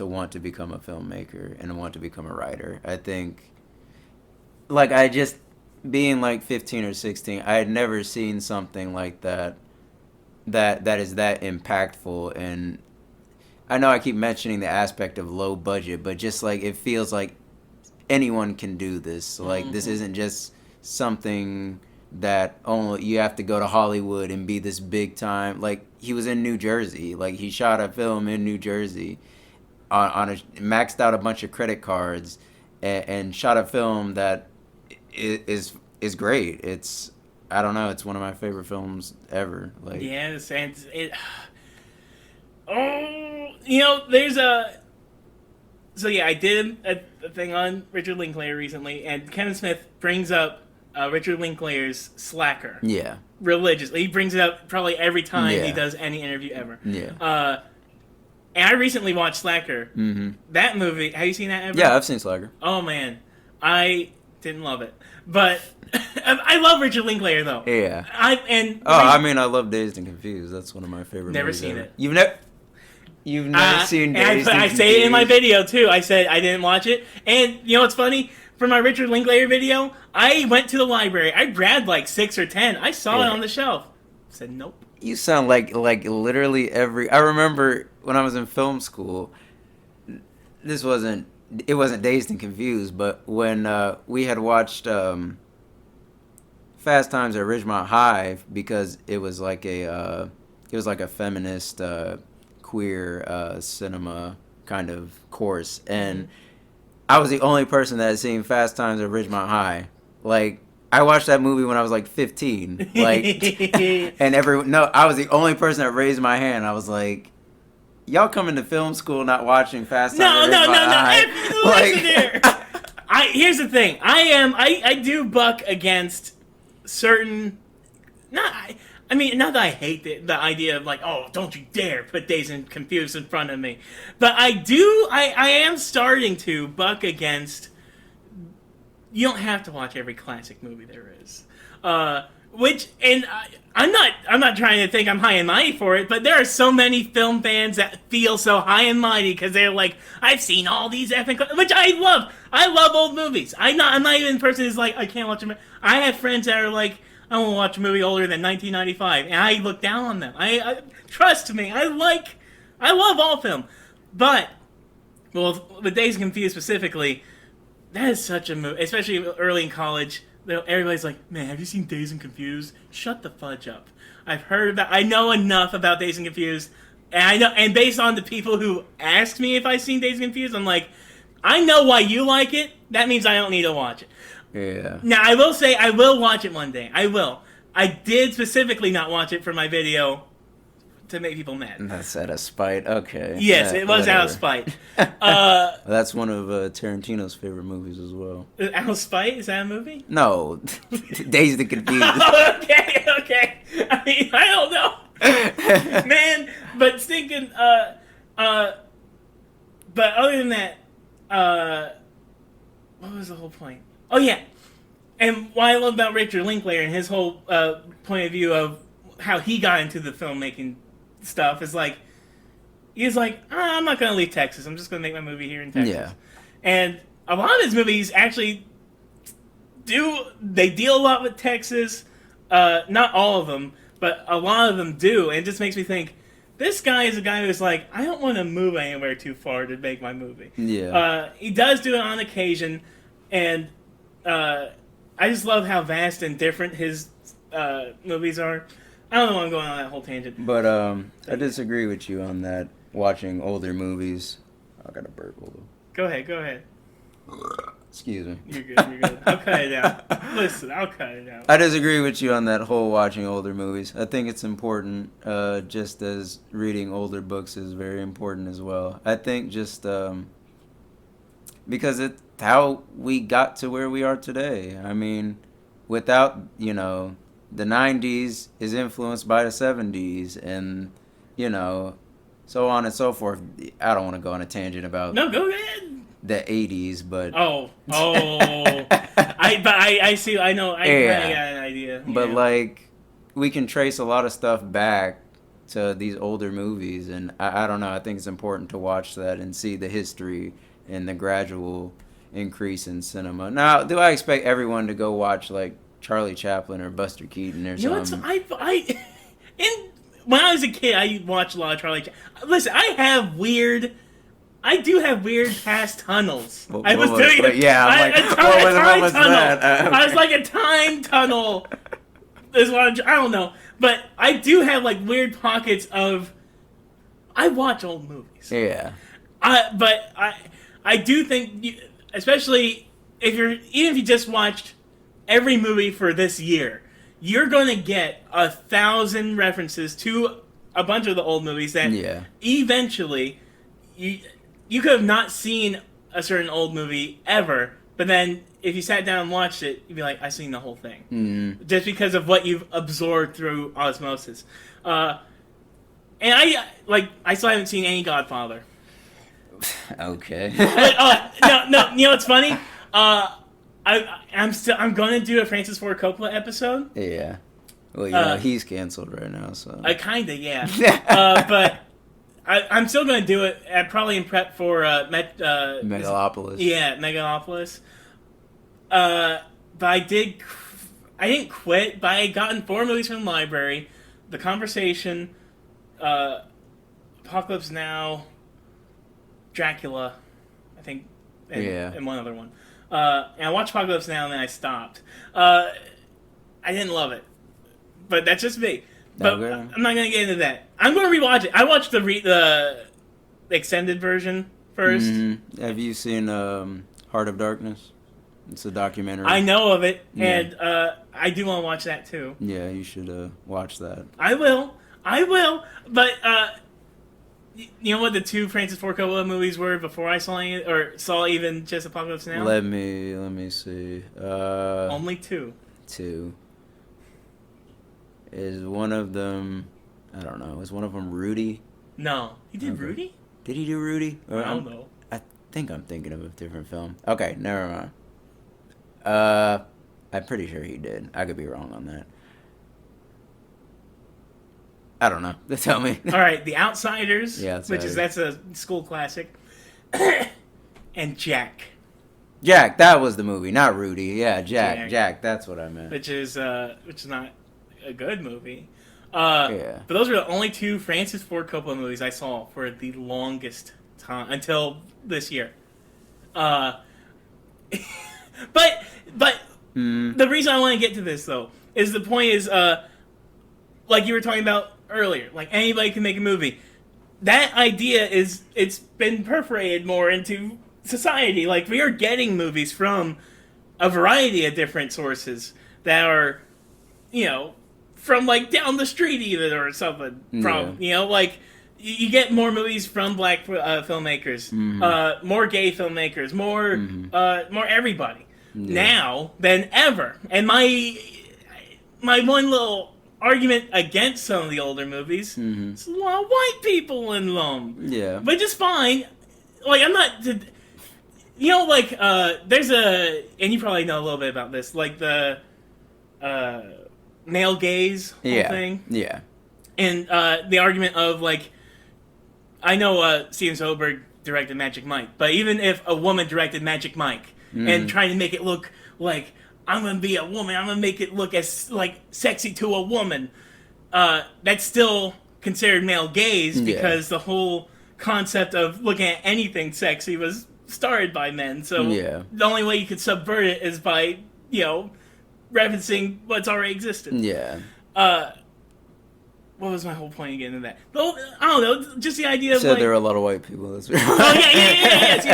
want to become a filmmaker and want to become a writer. I think, like, being like 15 or 16, I had never seen something like that is that impactful. And I know I keep mentioning the aspect of low budget, but just like it feels like anyone can do this. Like, this isn't just something that only you have to go to Hollywood and be this big time. Like, he was in New Jersey. Like, he shot a film in New Jersey maxed out a bunch of credit cards and shot a film that is great. It's, I don't know, it's one of my favorite films ever. Like, yes, and there's I did a thing on Richard Linklater recently, and Kevin Smith brings up Richard Linklater's Slacker. Yeah. Religiously. He brings it up probably every time he does any interview ever. Yeah. And I recently watched Slacker. Mm-hmm. That movie, have you seen that ever? Yeah, I've seen Slacker. Oh, man. I didn't love it. But I love Richard Linklater, though. Yeah. I love Dazed and Confused. That's one of my favorite movies. Never seen it. You've never seen Dazed and Confused? I say it in my video, too. I said I didn't watch it. And you know what's funny? For my Richard Linklater video, I went to the library. I grabbed like 6 or 10. I saw it on the shelf. I said, nope. You sound like literally I remember when I was in film school, it wasn't Dazed and Confused, but when we had watched Fast Times at Ridgemont High, because it was like a feminist queer cinema kind of course, and I was the only person that had seen Fast Times at Ridgemont High. Like, I watched that movie when I was like 15. Like, and I was the only person that raised my hand. I was like, y'all coming to film school not watching Fast Times at Ridgemont High? Listen here. Here's the thing. I do buck against certain I mean, not that I hate the idea of like, oh, don't you dare put Dazed and Confused in front of me, but I am starting to buck against. You don't have to watch every classic movie there is, I'm not trying to think I'm high and mighty for it, but there are so many film fans that feel so high and mighty because they're like, I've seen all these which I love. I love old movies. I'm not even the person who's like, I can't watch them. I have friends that are like, I won't watch a movie older than 1995, and I look down on them. I trust me. I love all film, but with Dazed and Confused specifically, that is such a movie, especially early in college. Everybody's like, man, have you seen Dazed and Confused? Shut the fudge up. I know enough about Dazed and Confused, and based on the people who asked me if I've seen Dazed and Confused, I'm like, I know why you like it. That means I don't need to watch it. Yeah. Now, I will say I will watch it one day. I will. I did specifically not watch it for my video to make people mad. That's out of spite. Okay. Yes, it was out of spite. That's one of Tarantino's favorite movies as well. Out of spite? Is that a movie? No. Dazed and Confused. Okay. I mean, I don't know. Man, but thinking, but other than that, what was the whole point? Oh, yeah. And what I love about Richard Linklater and his whole point of view of how he got into the filmmaking stuff is like, he's like, I'm not going to leave Texas. I'm just going to make my movie here in Texas. Yeah. And a lot of his movies actually they deal a lot with Texas. Not all of them, but a lot of them do. And it just makes me think, this guy is a guy who's like, I don't want to move anywhere too far to make my movie. Yeah. He does do it on occasion, and I just love how vast and different his movies are. I don't know why I'm going on that whole tangent. But I disagree with you on that, watching older movies. I got a burp. Hold on. Go ahead. Excuse me. You're good. I'll cut it out. Listen, I'll cut it out. I disagree with you on that whole watching older movies. I think it's important, just as reading older books is very important as well. I think just because it's how we got to where we are today. I mean, without, the 90s is influenced by the 70s and, so on and so forth. I don't want to go on a tangent about No, go ahead. the 80s, but... Oh. I see, I know, I kind of got an idea. But, Yeah. We can trace a lot of stuff back to these older movies, and I don't know, I think it's important to watch that and see the history and the gradual increase in cinema. Now, do I expect everyone to go watch, Charlie Chaplin or Buster Keaton or something? When I was a kid, I watched a lot of Charlie Chaplin. Listen, I do have weird past tunnels. What was that? I was like a time tunnel. I don't know, but I do have weird pockets of. I watch old movies. Yeah. But I do think, especially even if you just watched every movie for this year, you're gonna get 1,000 references to a bunch of the old movies that eventually you could have not seen a certain old movie ever, but then if you sat down and watched it, you'd be like, I've seen the whole thing. Mm-hmm. Just because of what you've absorbed through osmosis. And I still haven't seen any Godfather. Okay. No, you know what's funny? I'm going to do a Francis Ford Coppola episode. Yeah. Well, he's canceled right now, so. Kinda, yeah. But I'm still going to do it, probably in prep for Megalopolis. Yeah, Megalopolis. But I didn't quit, but I had gotten 4 movies from the library. The Conversation, Apocalypse Now, Dracula, I think, and one other one. And I watched Apocalypse Now and then I stopped. I didn't love it. But that's just me. But Okay. I'm not going to get into that. I'm going to rewatch it. I watched the extended version first. Mm-hmm. Have you seen Heart of Darkness? It's a documentary. I know of it, and I do want to watch that too. Yeah, you should watch that. I will. But you know what the 2 Francis Ford Coppola movies were before I saw even just Apocalypse Now? Let me see. Only 2. 2. Is one of them? I don't know. Is one of them Rudy? No, he did Rudy. Did he do Rudy? I don't know. I think I'm thinking of a different film. Okay, never mind. I'm pretty sure he did. I could be wrong on that. I don't know. Tell me. All right, The Outsiders, Yeah, that's a school classic, and Jack. Jack, that was the movie, not Rudy. Yeah, Jack. That's what I meant. Which is not a good movie. Yeah. But those were the only two Francis Ford Coppola movies I saw for the longest time until this year. But the reason I want to get to this though is the point is like you were talking about earlier, like anybody can make a movie. That idea it's been perforated more into society. Like we are getting movies from a variety of different sources that are, from like down the street even or something. From like you get more movies from black filmmakers, more gay filmmakers, more everybody now than ever. And my one little argument against some of the older movies, it's a lot of white people in them. Yeah, which is fine. Like I'm not. There's and you probably know a little bit about this, like the male gaze whole thing. Yeah. And the argument of, like, I know Steven Soderbergh directed Magic Mike, but even if a woman directed Magic Mike and trying to make it look like, I'm going to be a woman, I'm going to make it look as, like, sexy to a woman, that's still considered male gaze because the whole concept of looking at anything sexy was started by men. So the only way you could subvert it is by, referencing what's already existed. Yeah. What was my whole point again in that? Well, I don't know, just the idea of, so there are a lot of white people. That's right. Oh,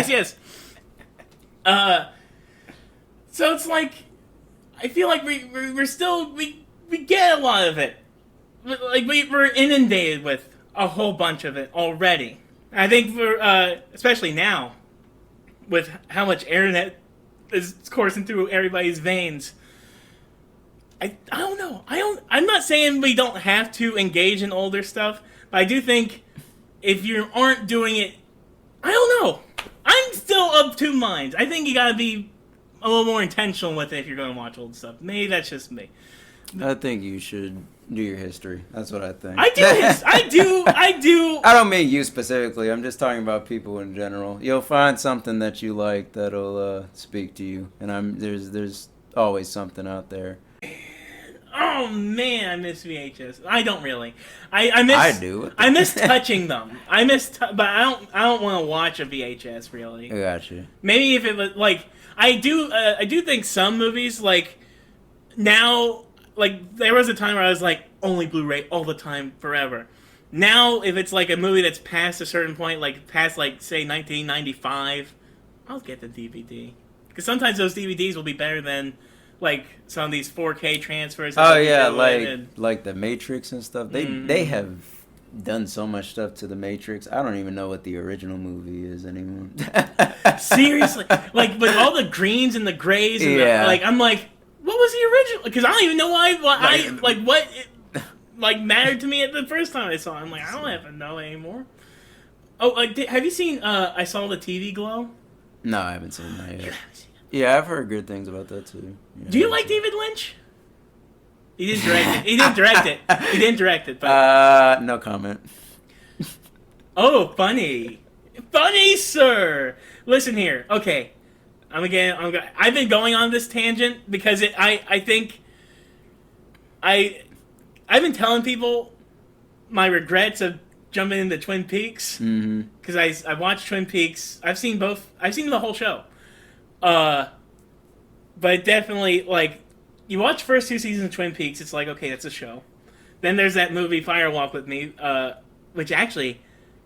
yes. So it's like, I feel like we're still, we get a lot of it. Like, we're inundated with a whole bunch of it already. I think especially now, with how much internet is coursing through everybody's veins, I don't know. I'm not saying we don't have to engage in older stuff, but I do think if you aren't doing it, I don't know. I'm still of two minds. I think you gotta be a little more intentional with it if you're going to watch old stuff. Maybe that's just me. I think you should do your history. That's what I think. I do. I don't mean you specifically. I'm just talking about people in general. You'll find something that you like that'll speak to you, and there's always something out there. Oh man, I miss VHS. I don't really. I do. I miss touching them. But I don't want to watch a VHS really. I got you. Maybe if it was like I do think some movies like now, like there was a time where I was like only Blu-ray all the time forever. Now if it's like a movie that's past a certain point, like past like say 1995, I'll get the DVD because sometimes those DVDs will be better than like some of these 4K transfers. Oh yeah, like the Matrix and stuff. They have done so much stuff to the Matrix. I don't even know what the original movie is anymore. Seriously, like with all the greens and the grays, and I'm like, what was the original? Because I don't even know what mattered to me at the first time I saw it. I'm like, I don't have to know anymore. Oh, have you seen? I Saw the TV Glow. No, I haven't seen that yet. Yeah, I've heard good things about that too. Yeah, do you like David Lynch? He didn't direct it. He didn't direct it. But no comment. Oh, funny, sir. Listen here. Okay, I've been going on this tangent because I think I've been telling people my regrets of jumping into Twin Peaks because I watched Twin Peaks. I've seen both. I've seen the whole show. But definitely, like, you watch first two seasons of Twin Peaks, it's like, okay, that's a show. Then there's that movie, Fire Walk with Me, which actually,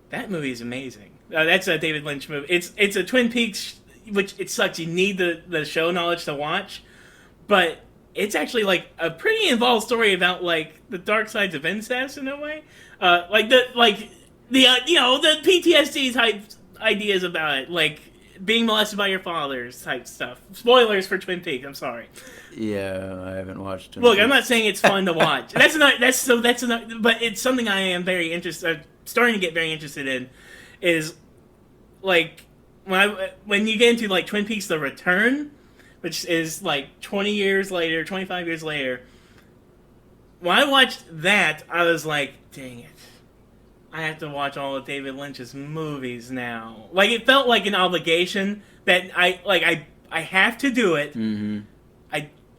that movie is amazing. That's a David Lynch movie. It's a Twin Peaks, which it sucks. You need the show knowledge to watch. But it's actually, like, a pretty involved story about, like, the dark sides of incest in a way. The PTSD type ideas about it. Like, being molested by your father type stuff. Spoilers for Twin Peaks. I'm sorry. Yeah, I haven't watched it. Look, I'm not saying it's fun to watch. That's not. But it's something I am very interested. Starting to get very interested in, is like when you get into like Twin Peaks: The Return, which is like 20 years later, 25 years later. When I watched that, I was like, dang it. I have to watch all of David Lynch's movies now. Like, it felt like an obligation that I have to do it. Mm-hmm.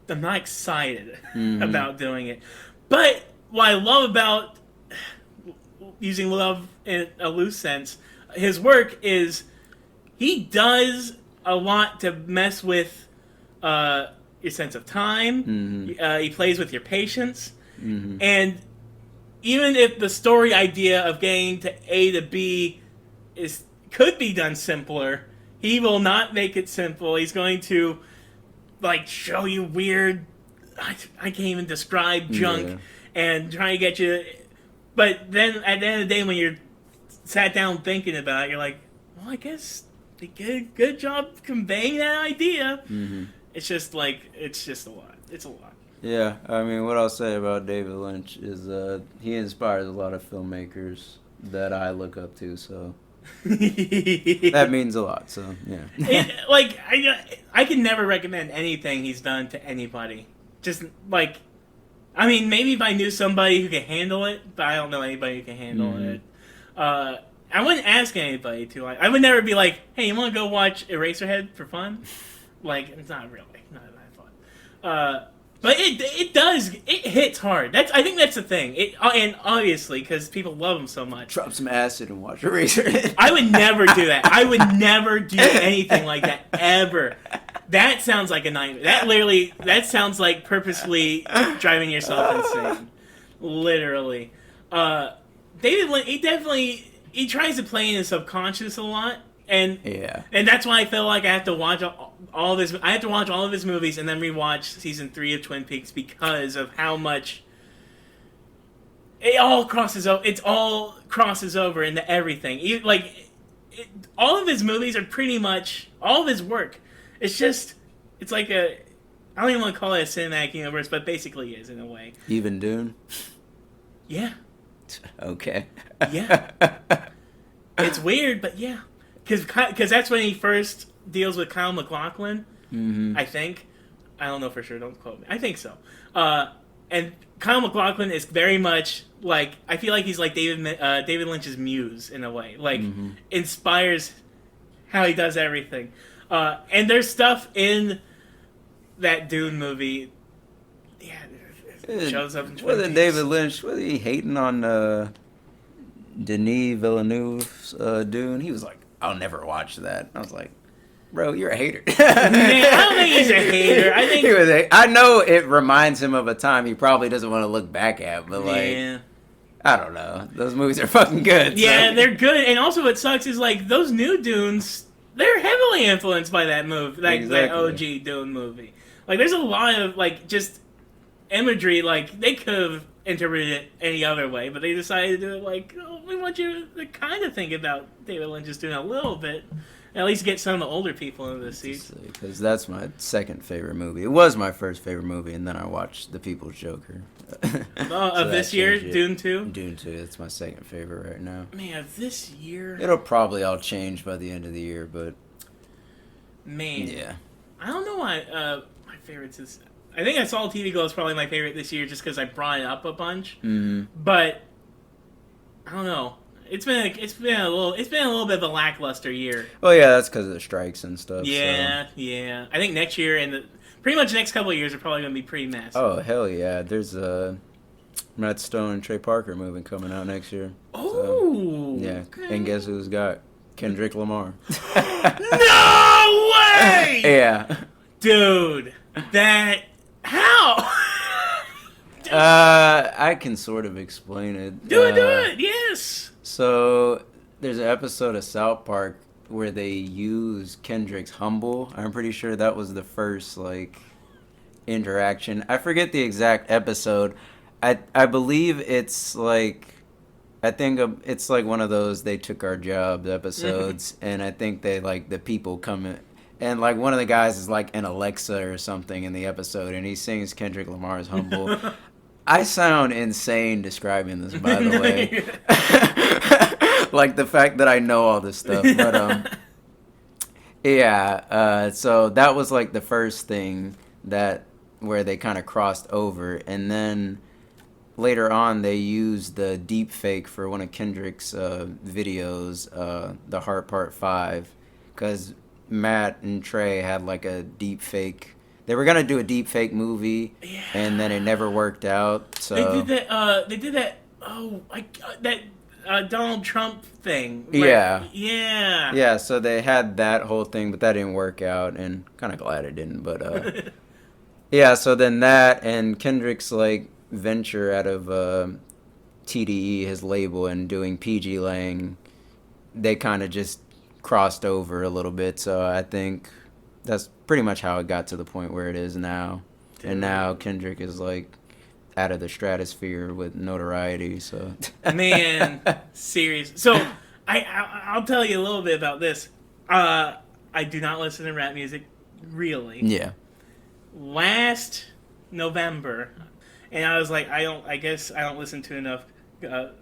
I'm not excited about doing it. But what I love about using love in a loose sense, his work is he does a lot to mess with your sense of time. Mm-hmm. He plays with your patience. Mm-hmm. And even if the story idea of getting to A to B could be done simpler, he will not make it simple. He's going to like show you weird, I can't even describe junk, and try to get you. But then at the end of the day, when you're sat down thinking about it, you're like, well, I guess they did a good job conveying that idea. Mm-hmm. It's just a lot. It's a lot. Yeah, I mean, what I'll say about David Lynch is he inspires a lot of filmmakers that I look up to, so that means a lot, so yeah. I can never recommend anything he's done to anybody. Just, like, I mean, maybe if I knew somebody who could handle it, but I don't know anybody who can handle it. I wouldn't ask anybody to. I would never be like, hey, you want to go watch Eraserhead for fun? Like, it's not really. Not that fun. But it hits hard. I think that's the thing. And obviously, because people love him so much. Drop some acid and watch Eraserhead. I would never do that. I would never do anything like that, ever. That sounds like a nightmare. That sounds like purposely driving yourself insane. Literally. David Lynch, he tries to play in his subconscious a lot. And that's why I feel like I have to watch all of his. I have to watch all of his movies and then rewatch season 3 of Twin Peaks because of how much it all crosses over. It all crosses over into everything. All of his movies are pretty much all of his work. It's like I don't even want to call it a cinematic universe, but basically is in a way. Even Dune. Yeah. Okay. Yeah. It's weird, but yeah. Because that's when he first deals with Kyle MacLachlan, I think. I don't know for sure, don't quote me. I think so. And Kyle MacLachlan is very much like, I feel like he's like David Lynch's muse in a way. Like, inspires how he does everything. And there's stuff in that Dune movie, it shows up in Twin Peaks. David Lynch, was he hating on Denis Villeneuve's Dune? He was like, I'll never watch that. I was like, bro, you're a hater. Man, I don't think he's a hater. I think I know it reminds him of a time he probably doesn't want to look back at, but like, I don't know. Those movies are fucking good. Yeah, so. They're good. And also what sucks is like those new Dunes, they're heavily influenced by that movie, that OG Dune movie. Like there's a lot of like just imagery, like they could have interpreted it any other way, but they decided to do it like, oh, we want you to kind of think about David Lynch just doing a little bit, and at least get some of the older people into the seats. Because that's my second favorite movie. It was my first favorite movie, and then I watched The People's Joker. Of this year, Dune 2? Dune 2, that's my second favorite right now. Man, of this year... It'll probably all change by the end of the year, but... Man. Yeah. I don't know why my favorites is... I think I Saw TV Glow is probably my favorite this year just because I brought it up a bunch. Mm-hmm. But I don't know. It's been a little bit of a lackluster year. Well, yeah, that's because of the strikes and stuff. Yeah, so. Yeah. I think next year and pretty much the next couple of years are probably going to be pretty massive. Oh hell yeah! There's a Matt Stone and Trey Parker movie coming out next year. Oh, so, yeah. Okay. And guess who's got Kendrick Lamar? No way! Yeah, dude, that. How? I can sort of explain it. Do it, yes. So, there's an episode of South Park where they use Kendrick's Humble. I'm pretty sure that was the first, like, interaction. I forget the exact episode. I believe it's, like, I think it's like one of those "they took our jobs" episodes, and I think they like the people come in, and like one of the guys is like an Alexa or something in the episode, and he sings Kendrick Lamar's "Humble." I sound insane describing this, by the way. Like the fact that I know all this stuff, but yeah. So that was like the first thing that where they kind of crossed over, and then later on they used the deep fake for one of Kendrick's videos, the Heart Part 5, because Matt and Trey had like a deep fake. They were gonna do a deep fake movie, Yeah. and then it never worked out. So They did that. Oh, that Donald Trump thing. Yeah. Yeah. Yeah, so they had that whole thing, but that didn't work out, and kind of glad it didn't. But yeah, so then that and Kendrick's like venture out of TDE, his label, and doing PG Lang, they kind of just crossed over a little bit. So I think that's pretty much how it got to the point where it is now. Dude. And now Kendrick is like out of the stratosphere with notoriety. So man, serious. So I'll tell you a little bit about this. I do not listen to rap music, really. Yeah. Last November, and I was like, I guess I don't listen to enough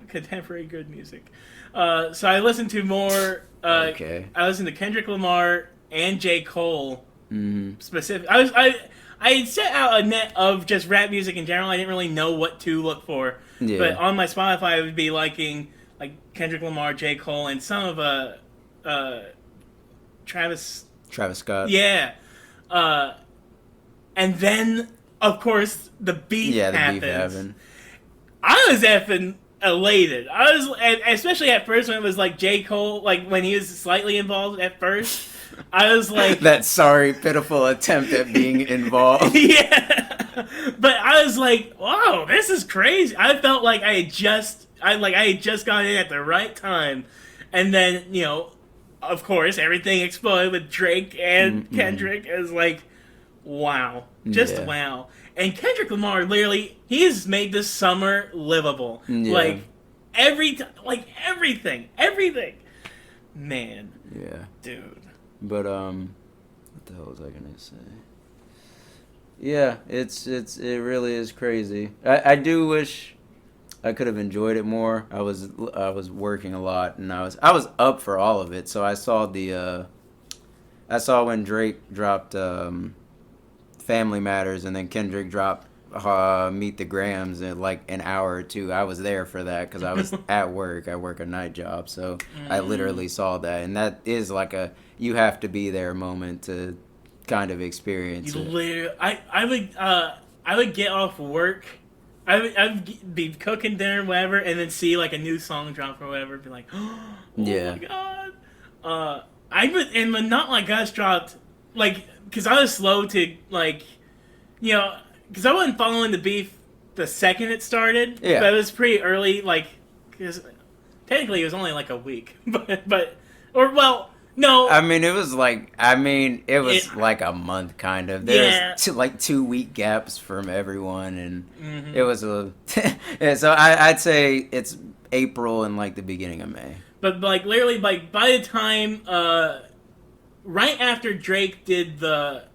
contemporary good music. So I listened to more. Okay. I listened to Kendrick Lamar and J. Cole. Mm-hmm. Specific. I set out a net of just rap music in general. I didn't really know what to look for. Yeah. But on my Spotify, I would be liking like Kendrick Lamar, J. Cole, and some of Travis Scott. Yeah. And then, of course, the beef happens. Beef happened. I was effing elated. I was, especially at first when it was like J. Cole, like when he was slightly involved at first. I was like that sorry, pitiful attempt at being involved. Yeah, but I was like, "Whoa, this is crazy!" I felt like I had just got in at the right time, and then of course, everything exploded with Drake and Kendrick. It was like, wow, just wow. And Kendrick Lamar, literally, he's made this summer livable. Yeah. Like everything, man. Yeah, dude. But what the hell was I gonna say? Yeah, it really is crazy. I do wish I could have enjoyed it more. I was working a lot, and I was up for all of it. So I saw when Drake dropped Family Matters, and then Kendrick dropped Meet the Grams in like an hour or two. I was there for that because I was at work. I work a night job, so I literally saw that, and that is like you have to be there moment to kind of experience it. Literally, I would get off work. I'd be cooking dinner, whatever, and then see like a new song drop or whatever, be like, oh yeah. my god. And when Not Like Us dropped, like, because I was slow to like, because I wasn't following the beef the second it started. Yeah. But it was pretty early, like, because technically it was only like a week, no. I mean, it was like like a month kind of. There's 2 week gaps from everyone, and it was yeah, so I'd say it's April and like the beginning of May. But like literally, like by the time right after Drake did the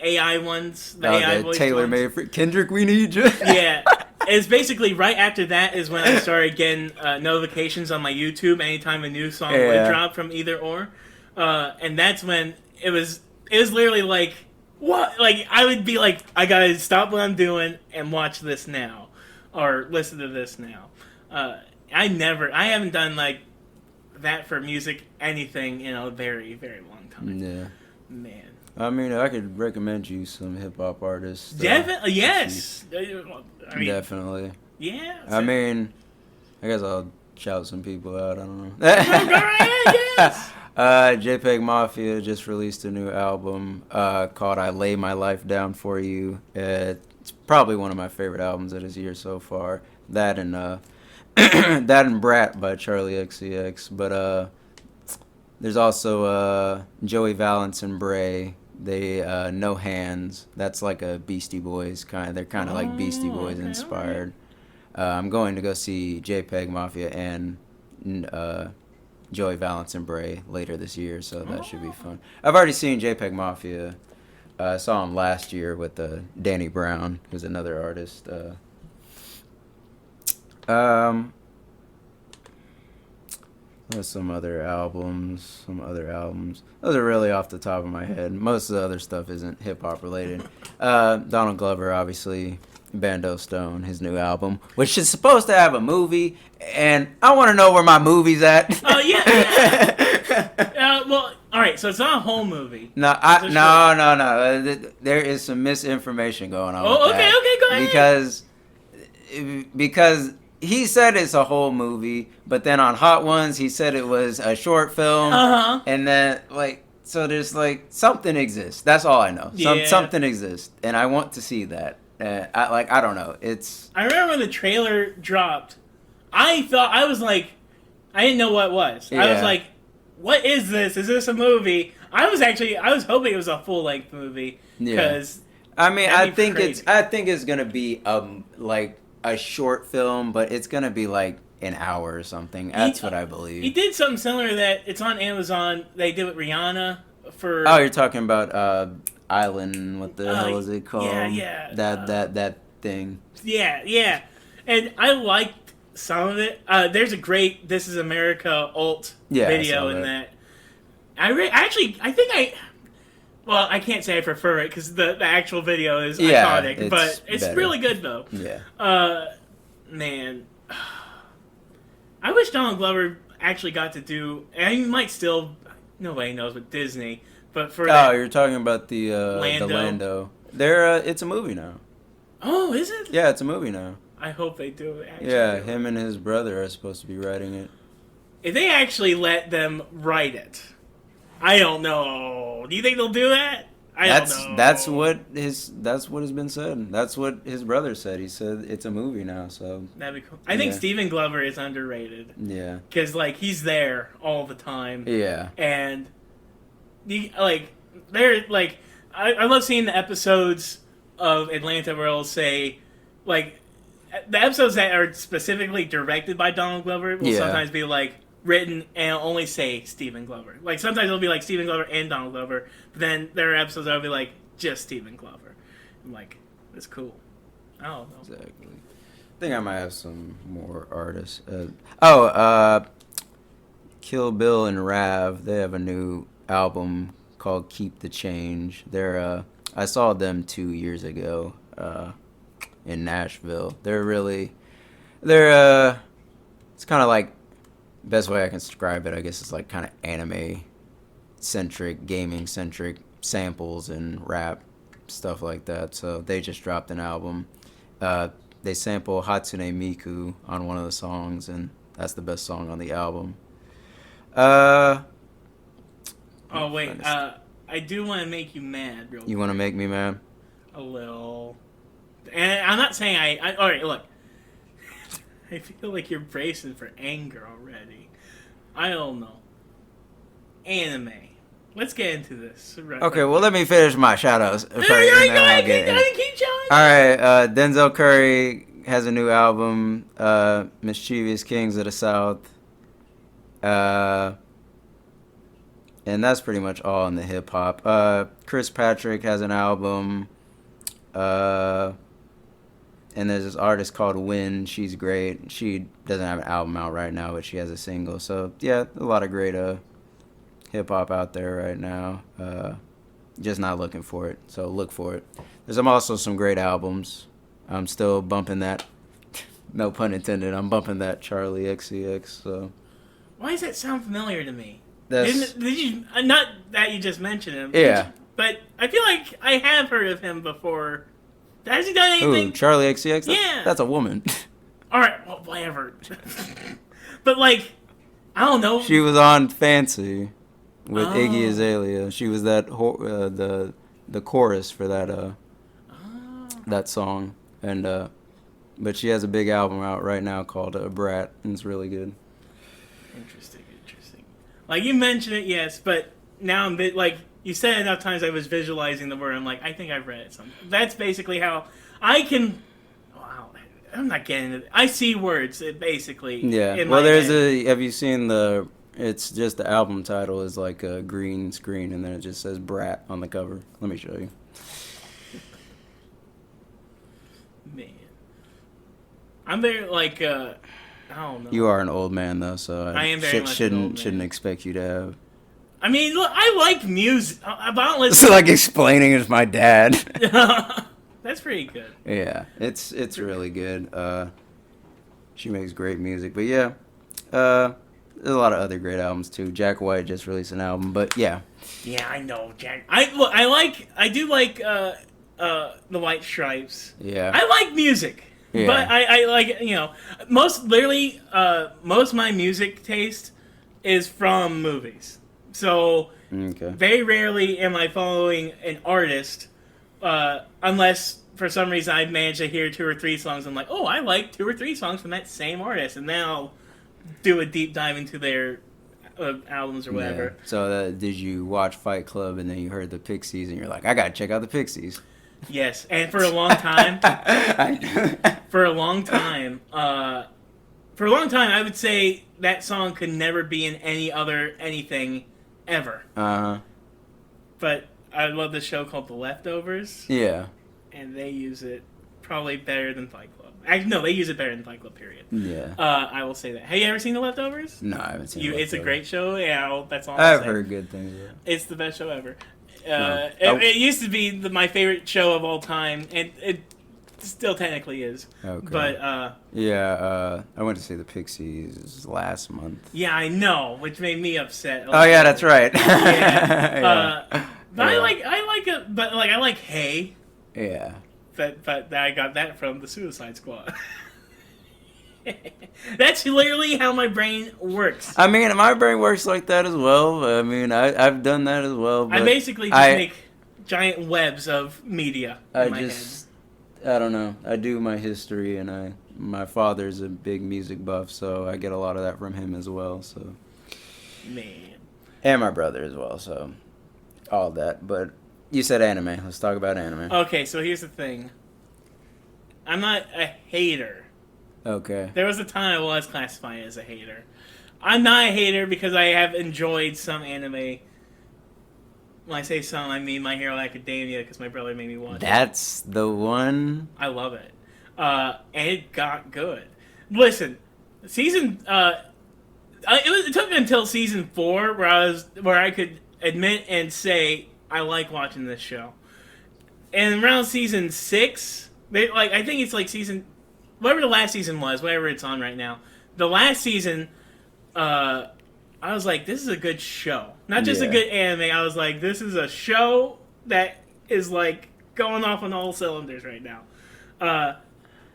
AI ones, AI voice Taylor ones. made for Kendrick, we need you. Yeah. It's basically right after that is when I started getting notifications on my YouTube anytime a new song would drop from either or. And that's when it was literally like, what? Like, I would be like, I gotta stop what I'm doing and watch this now. Or listen to this now. I haven't done like that for music, anything in a very, very long time. Yeah. Man. I mean, I could recommend you some hip hop artists. Definitely, yes. I mean, definitely. Yeah. I mean, I guess I'll shout some people out. I don't know. Yes. JPEG Mafia just released a new album called "I Lay My Life Down for You." It's probably one of my favorite albums of this year so far. That and that and Brat by Charlie XCX. But there's also Joey Valance and Bray. They No Hands. That's like a Beastie Boys kind. They're kind of like Beastie Boys inspired. I'm going to go see JPEG Mafia and Joey Valance and Bray later this year, so that should be fun. I've already seen JPEG Mafia. I saw him last year with Danny Brown, who's another artist. There's some other albums. Those are really off the top of my head. Most of the other stuff isn't hip hop related. Donald Glover, obviously. Bando Stone, his new album, which is supposed to have a movie, and I want to know where my movie's at. Oh yeah. Well, all right. So it's not a whole movie. No. There is some misinformation going on. Oh, okay. Go ahead. Because he said it's a whole movie, but then on Hot Ones he said it was a short film, and then so there's something exists. That's all I know. Something exists, and I want to see that. I don't know. I remember when the trailer dropped. I didn't know what it was. Yeah. I was like, "What is this? Is this a movie?" I was hoping it was a full length movie. Because I think it's gonna be a short film, but it's gonna be an hour or something. That's what I believe. He did something similar that it's on Amazon. They did with Rihanna for. Oh, you're talking about Island. What the hell is it called? Yeah. That thing. Yeah. And I liked some of it. There's a great "This Is America" alt video in that. Well, I can't say I prefer it because the actual video is iconic, but it's better. Really good though. Yeah. Man, I wish Donald Glover actually got to do. And he might still. Nobody knows with Disney, but for you're talking about the Lando. It's a movie now. Oh, is it? Yeah, it's a movie now. I hope they do. Him and his brother are supposed to be writing it. If they actually let them write it, I don't know. Do you think they'll do that? I don't know. That's what has been said. That's what his brother said. He said it's a movie now, so that'd be cool. I think Stephen Glover is underrated. Yeah, because he's there all the time. Yeah, and I love seeing the episodes of Atlanta where it'll say the episodes that are specifically directed by Donald Glover will sometimes be written and only say Stephen Glover. Sometimes it'll be Stephen Glover and Donald Glover, but then there are episodes that'll be just Stephen Glover. I'm that's cool. I don't know. Exactly. I think I might have some more artists. Kill Bill and Rav, they have a new album called Keep the Change. I saw them 2 years ago in Nashville. It's kind of best way I can describe it, I guess, is kind of anime-centric, gaming-centric samples and rap, stuff like that. So they just dropped an album. They sample Hatsune Miku on one of the songs, and that's the best song on the album. Oh, wait. I do want to make you mad, real quick. You want to make me mad? A little. And I'm not saying all right, look. I feel like you're bracing for anger already. I don't know. Anime. Let's get into this. Okay, well, let me finish my shout-outs. Keep shouting. Alright, Denzel Curry has a new album, Mischievous Kings of the South. And that's pretty much all in the hip-hop. Chris Patrick has an album. And there's this artist called Win. She's great. She doesn't have an album out right now, but she has a single. So, yeah, a lot of great hip-hop out there right now. Just not looking for it. So look for it. There's also some great albums. I'm still bumping that. No pun intended. I'm bumping that Charlie XCX. So. Why does that sound familiar to me? Did you, not that you just mentioned him. Yeah. But I feel like I have heard of him before. Has he done anything? Ooh, Charlie XCX? Yeah. That's a woman. Alright, well, whatever. But, I don't know. She was on Fancy with Iggy Azalea. She was the chorus for that song. And but she has a big album out right now called Brat, and it's really good. Interesting. You mentioned it, yes, but now I'm you said it enough times I was visualizing the word. I'm I think I've read it somewhere. That's basically how I can. Wow, I'm not getting it. I see words basically. Yeah. In Well, my there's head. a. Have you seen the? It's just the album title is like a green screen, and then it just says "Brat" on the cover. Let me show you. Man, I'm very like I don't know. You are an old man though, so I am very much an old man. shouldn't expect you to have. I mean, look, I like music. I don't listen. It's like explaining as my dad. That's pretty good. Yeah, it's really good. She makes great music, but yeah, there's a lot of other great albums too. Jack White just released an album, but yeah. Yeah, I know, Jack. I do like the White Stripes. Yeah. I like music, Yeah. but I like most of my music taste is from movies. So Okay. very rarely am I following an artist, unless for some reason I manage to hear 2 or 3 songs. I'm like, oh, I like 2 or 3 songs from that same artist, and then I'll do a deep dive into their albums or whatever. Yeah. So did you watch Fight Club and then you heard the Pixies and you're like, I gotta check out the Pixies? Yes, and for a long time, for a long time, I would say that song could never be in any other anything ever. But I love the show called The Leftovers. Yeah. And they use it probably better than Fight Club. Actually, no, they use it better than Fight Club, period. Yeah. I will say that. Have you ever seen The Leftovers? No, I haven't seen it. It's a great show. Yeah, that's all I've say. heard good things. Yeah. It's the best show ever. No. It used to be my favorite show of all time, and it still technically is. Okay. But, yeah, I went to see the Pixies last month. yeah, I know, which made me upset. Oh, yeah, that's right. Yeah. Yeah. But I like it, but like I like Hey. Yeah. But I got that from the Suicide Squad. That's literally how my brain works. I mean, my brain works like that as well. I mean, I've done that as well. But I basically just make giant webs of media in my head. I don't know. I do my history, and my father's a big music buff, so I get a lot of that from him as well. So, Man. and my brother as well. So, all that. But you said anime. Let's talk about anime. Okay, so here's the thing. I'm not a hater. Okay. There was a time I was classified as a hater. I'm not a hater because I have enjoyed some anime. When I say some, I mean My Hero Academia because my brother made me watch it. That's the one. I love it. And it got good. Listen, season... it took until season 4 where I could admit and say I like watching this show. And around season 6, I think it's like season... Whatever the last season was, whatever it's on right now. The last season, I was like, this is a good show. Not just a good anime. I was like, this is a show that is like going off on all cylinders right now.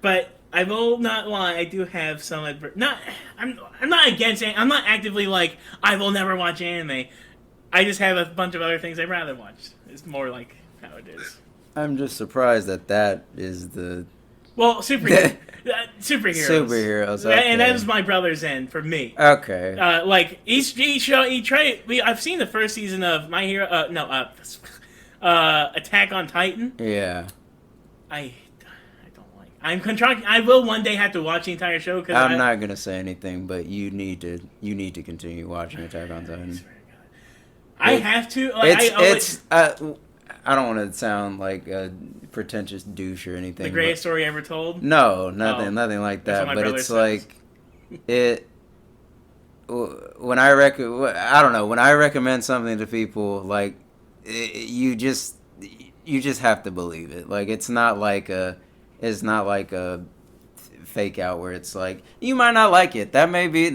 But I will not lie, I do have some I'm not against it. I'm not actively like, I will never watch anime. I just have a bunch of other things I'd rather watch. It's more like how it is. I'm just surprised that is the... Well, superheroes. Superheroes, okay. And that was my brother's end for me. Okay. Like each show, I've seen the first season of My Hero. Attack on Titan. Yeah. I don't like. I will one day have to watch the entire show because I'm not gonna say anything, but you need to continue watching Attack on Titan. I have to. I don't want to sound like a pretentious douche or anything. The greatest story ever told? No, nothing like that. But it's like it. When I recommend something to people, like you just have to believe it. Like it's not like a fake out where it's like you might not like it. That may be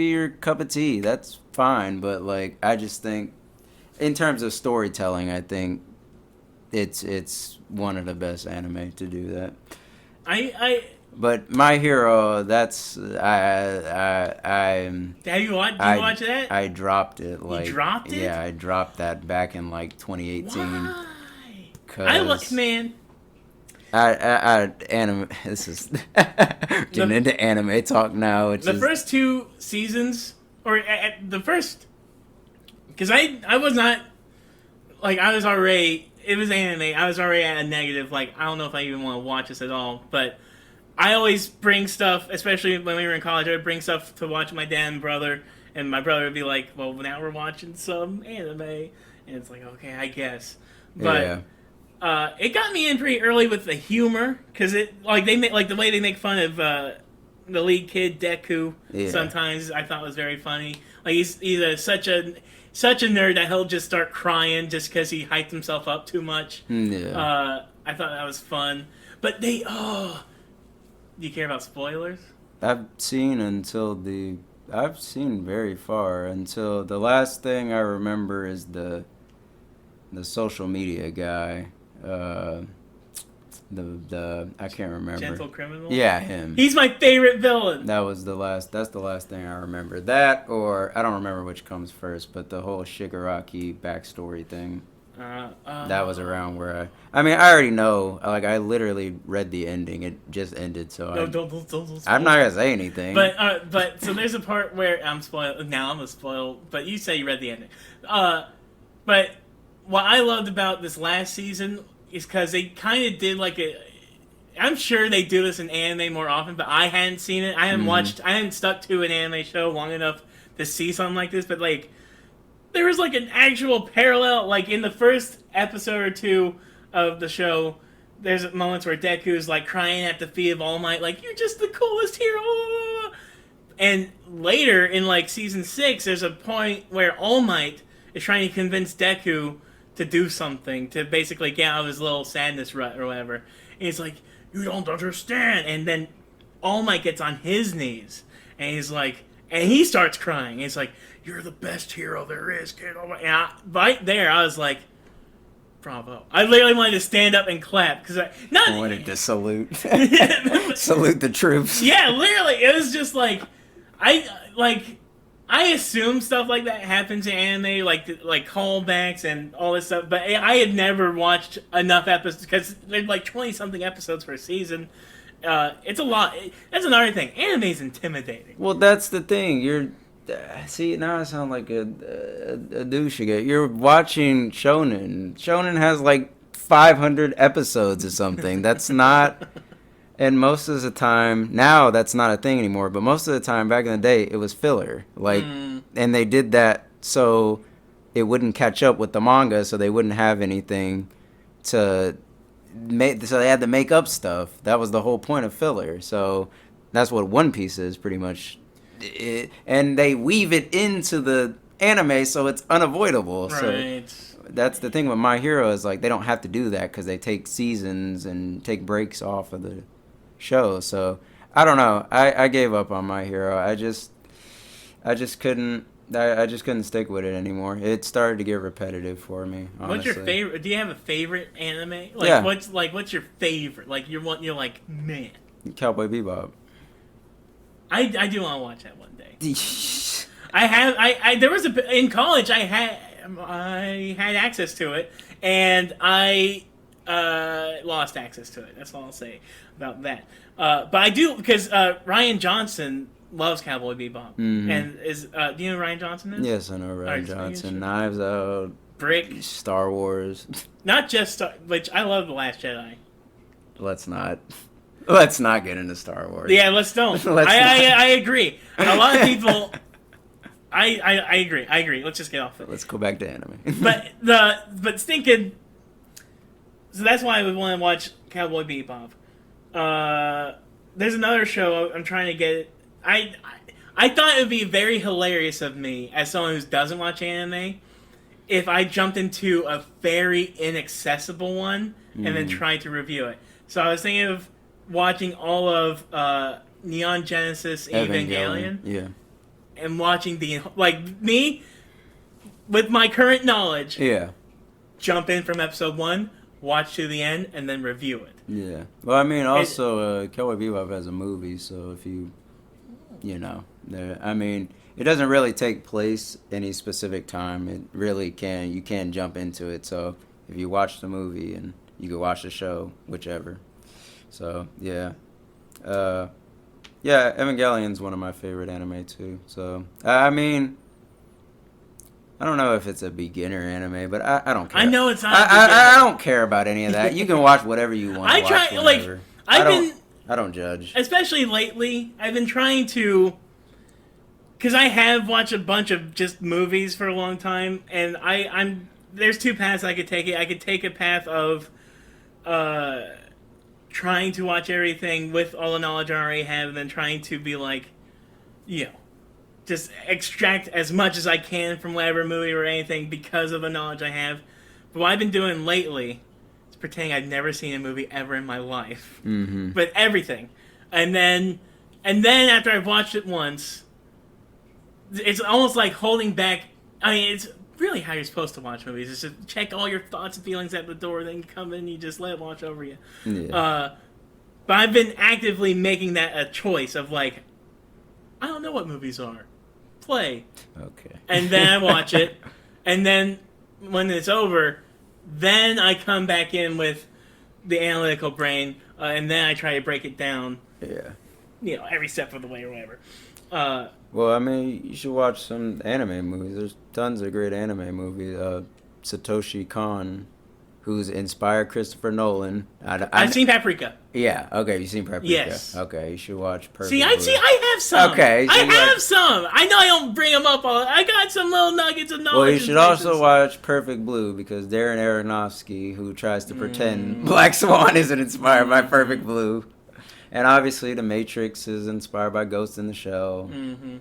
your cup of tea. That's fine. But like I just think, in terms of storytelling, I think it's one of the best anime to do that. But My Hero, that's Have you watched? Did you watch that? I dropped it. Like, you dropped it? Yeah, I dropped that back in like 2018. Why? Man. Anime. This is getting into anime talk now. The first 2 seasons, or the first, because I was not like I was already. It was anime. I was already at a negative. Like I don't know if I even want to watch this at all. But I always bring stuff, especially when we were in college. I would bring stuff to watch with my dad and brother, and my brother would be like, "Well, now we're watching some anime," and it's like, "Okay, I guess." But it got me in pretty early with the humor because they make like the way they make fun of the lead kid Deku. Yeah. Sometimes I thought was very funny. Like he's such a nerd that he'll just start crying just because he hyped himself up too much. Yeah. I thought that was fun, but do you care about spoilers? I've seen very far until the last thing I remember is the social media guy. I can't remember. Gentle Criminal? Yeah, him. He's my favorite villain. That's the last thing I remember. That, or I don't remember which comes first, but the whole Shigaraki backstory thing. That was around where I already know. Like, I literally read the ending. It just ended, so don't I'm not gonna say anything. But so there's a part where I'm spoiled. Now I'm gonna spoil. But you say you read the ending. But what I loved about this last season is because they kind of did like a. I'm sure they do this in anime more often, but I hadn't seen it. I hadn't stuck to an anime show long enough to see something like this. But like, there was like an actual parallel. Like in the first episode or two of the show, there's moments where Deku's like crying at the feet of All Might, like, "You're just the coolest hero." And later in like season 6, there's a point where All Might is trying to convince Deku to do something, to basically get out of his little sadness rut or whatever. And he's like, "You don't understand." And then All Might gets on his knees, and he's like, and he starts crying. He's like, "You're the best hero there is, kid." And right there, I was like, bravo. I literally wanted to stand up and clap. I wanted to salute. Salute the troops. Yeah, literally. It was just like, I assume stuff like that happens in anime, like callbacks and all this stuff, but I had never watched enough episodes, because there's like 20-something episodes per season. It's a lot. That's another thing. Anime's intimidating. Well, that's the thing. See, now I sound like a douche again. You're watching Shonen. Shonen has like 500 episodes or something. That's not... And most of the time, now that's not a thing anymore, but most of the time back in the day, it was filler. Like, and they did that so it wouldn't catch up with the manga, so they wouldn't have anything to make, so they had to make up stuff. That was the whole point of filler. So that's what One Piece is, pretty much. And they weave it into the anime, so it's unavoidable. Right. So that's the thing with My Hero, is like they don't have to do that because they take seasons and take breaks off of the show. So I don't know. I gave up on My Hero. I just couldn't stick with it anymore. It started to get repetitive for me, honestly. What's your favorite? Do you have a favorite anime? Like, yeah. What's your favorite? Like you're like, man. Cowboy Bebop. I do want to watch that one day. There was in college I had access to it, and I lost access to it. That's all I'll say about that. But I do, because Ryan Johnson loves Cowboy Bebop, and is do you know who Ryan Johnson is? Yes, I know Ryan Johnson. Knives Out, Brick, Star Wars. Not just which I love The Last Jedi. Let's not get into Star Wars. Yeah, let's don't. I agree. A lot of people. I agree. Let's just get off it. Let's go back to anime. but stinking. So that's why I would want to watch Cowboy Bebop. There's another show I'm trying to get. I thought it would be very hilarious of me, as someone who doesn't watch anime, if I jumped into a very inaccessible one and then tried to review it. So I was thinking of watching all of Neon Genesis Evangelion. Yeah. And watching me, with my current knowledge. Yeah. Jump in from episode 1, watch to the end, and then review it. Yeah. Well, I mean, also, Cowboy Bebop has a movie, so if you it doesn't really take place any specific time. It really you can jump into it. So if you watch the movie, and you can watch the show, whichever. So, yeah. Yeah, Evangelion's one of my favorite anime, too. So, I mean, I don't know if it's a beginner anime, but I don't care. I know it's not I don't care about any of that. You can watch whatever you want to watch whenever. I don't judge. Especially lately, I've been trying to, because I have watched a bunch of just movies for a long time, and I'm there's two paths I could take it. I could take a path of trying to watch everything with all the knowledge I already have, and then trying to be like, you know, just extract as much as I can from whatever movie or anything because of the knowledge I have. But what I've been doing lately is pretending I've never seen a movie ever in my life. Mm-hmm. But everything. And then after I've watched it once, it's almost like holding back. I mean, it's really how you're supposed to watch movies. Is to check all your thoughts and feelings at the door, then you come in and you just let it wash over you. Yeah. But I've been actively making that a choice of like, I don't know what movies are. Play. Okay. And then I watch it. And then when it's over, then I come back in with the analytical brain, and then I try to break it down. Yeah. You know, every step of the way or whatever. Well, I mean, you should watch some anime movies. There's tons of great anime movies. Satoshi Kon, who's inspired Christopher Nolan. I've seen Paprika. Yeah. Okay. You've seen Paprika. Yes. Okay. You should watch Perfect See, Blue. I have some. Okay. I have some. I know I don't bring them up all. I got some little nuggets of knowledge. Well, you should also watch Perfect Blue because Darren Aronofsky, who tries to pretend Black Swan isn't inspired by Perfect Blue. And obviously, The Matrix is inspired by Ghost in the Shell. Mm-hmm.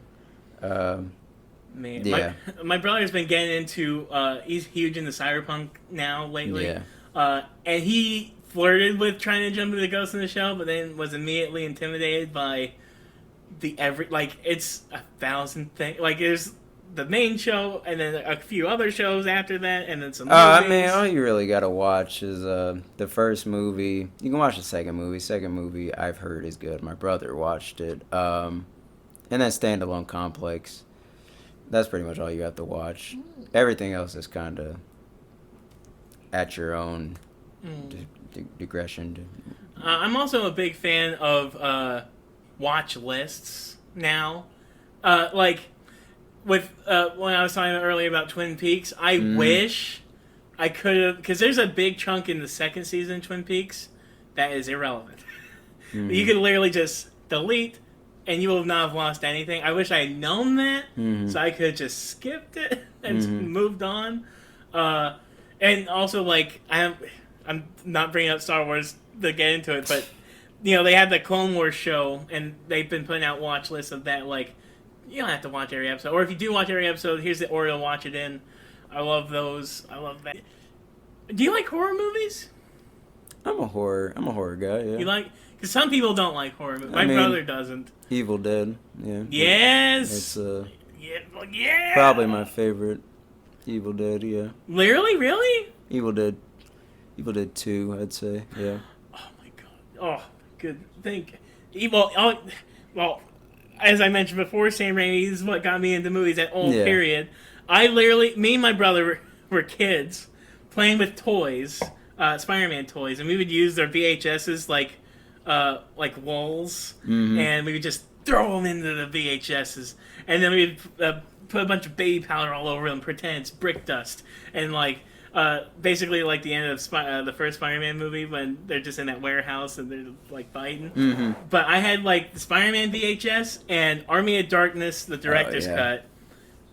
Man, yeah. my brother's been getting into. He's huge into cyberpunk now lately. Yeah. And he flirted with trying to jump into Ghost in the Shell, but then was immediately intimidated by it's 1,000 things. Like there's the main show, and then a few other shows after that, and then some movies. I mean, all you really gotta watch is the first movie. You can watch the second movie. Second movie I've heard is good. My brother watched it. And then Standalone Complex. That's pretty much all you have to watch. Everything else is kind of at your own digression. I'm also a big fan of watch lists now. With when I was talking earlier about Twin Peaks, I wish I could have, because there's a big chunk in the second season of Twin Peaks that is irrelevant. You could literally just delete, and you will not have lost anything. I wish I had known that, so I could have just skipped it and moved on. And also, like, I'm not bringing up Star Wars to get into it, but you know, they had the Clone Wars show, and they've been putting out watch lists of that, like, you don't have to watch every episode. Or if you do watch every episode, here's the order to watch it in. I love those. I love that. Do you like horror movies? I'm a horror guy, yeah. You like... Because some people don't like horror movies. My brother doesn't. Evil Dead, yeah. Yes! It's yeah! probably my favorite. Evil Dead, yeah. Really? Evil Dead 2, I'd say, yeah. Oh my god. Oh, good. Well, as I mentioned before, Sam Raimi is what got me into movies at all, period. Me and my brother were kids playing with toys, Spider-Man toys, and we would use their VHSs like walls, and we would just throw them into the VHSs, and then we'd put a bunch of baby powder all over them, pretend it's brick dust, and basically like the end of the first Spider-Man movie when they're just in that warehouse and they're like fighting. But I had like the Spider-Man VHS and Army of Darkness, the director's cut,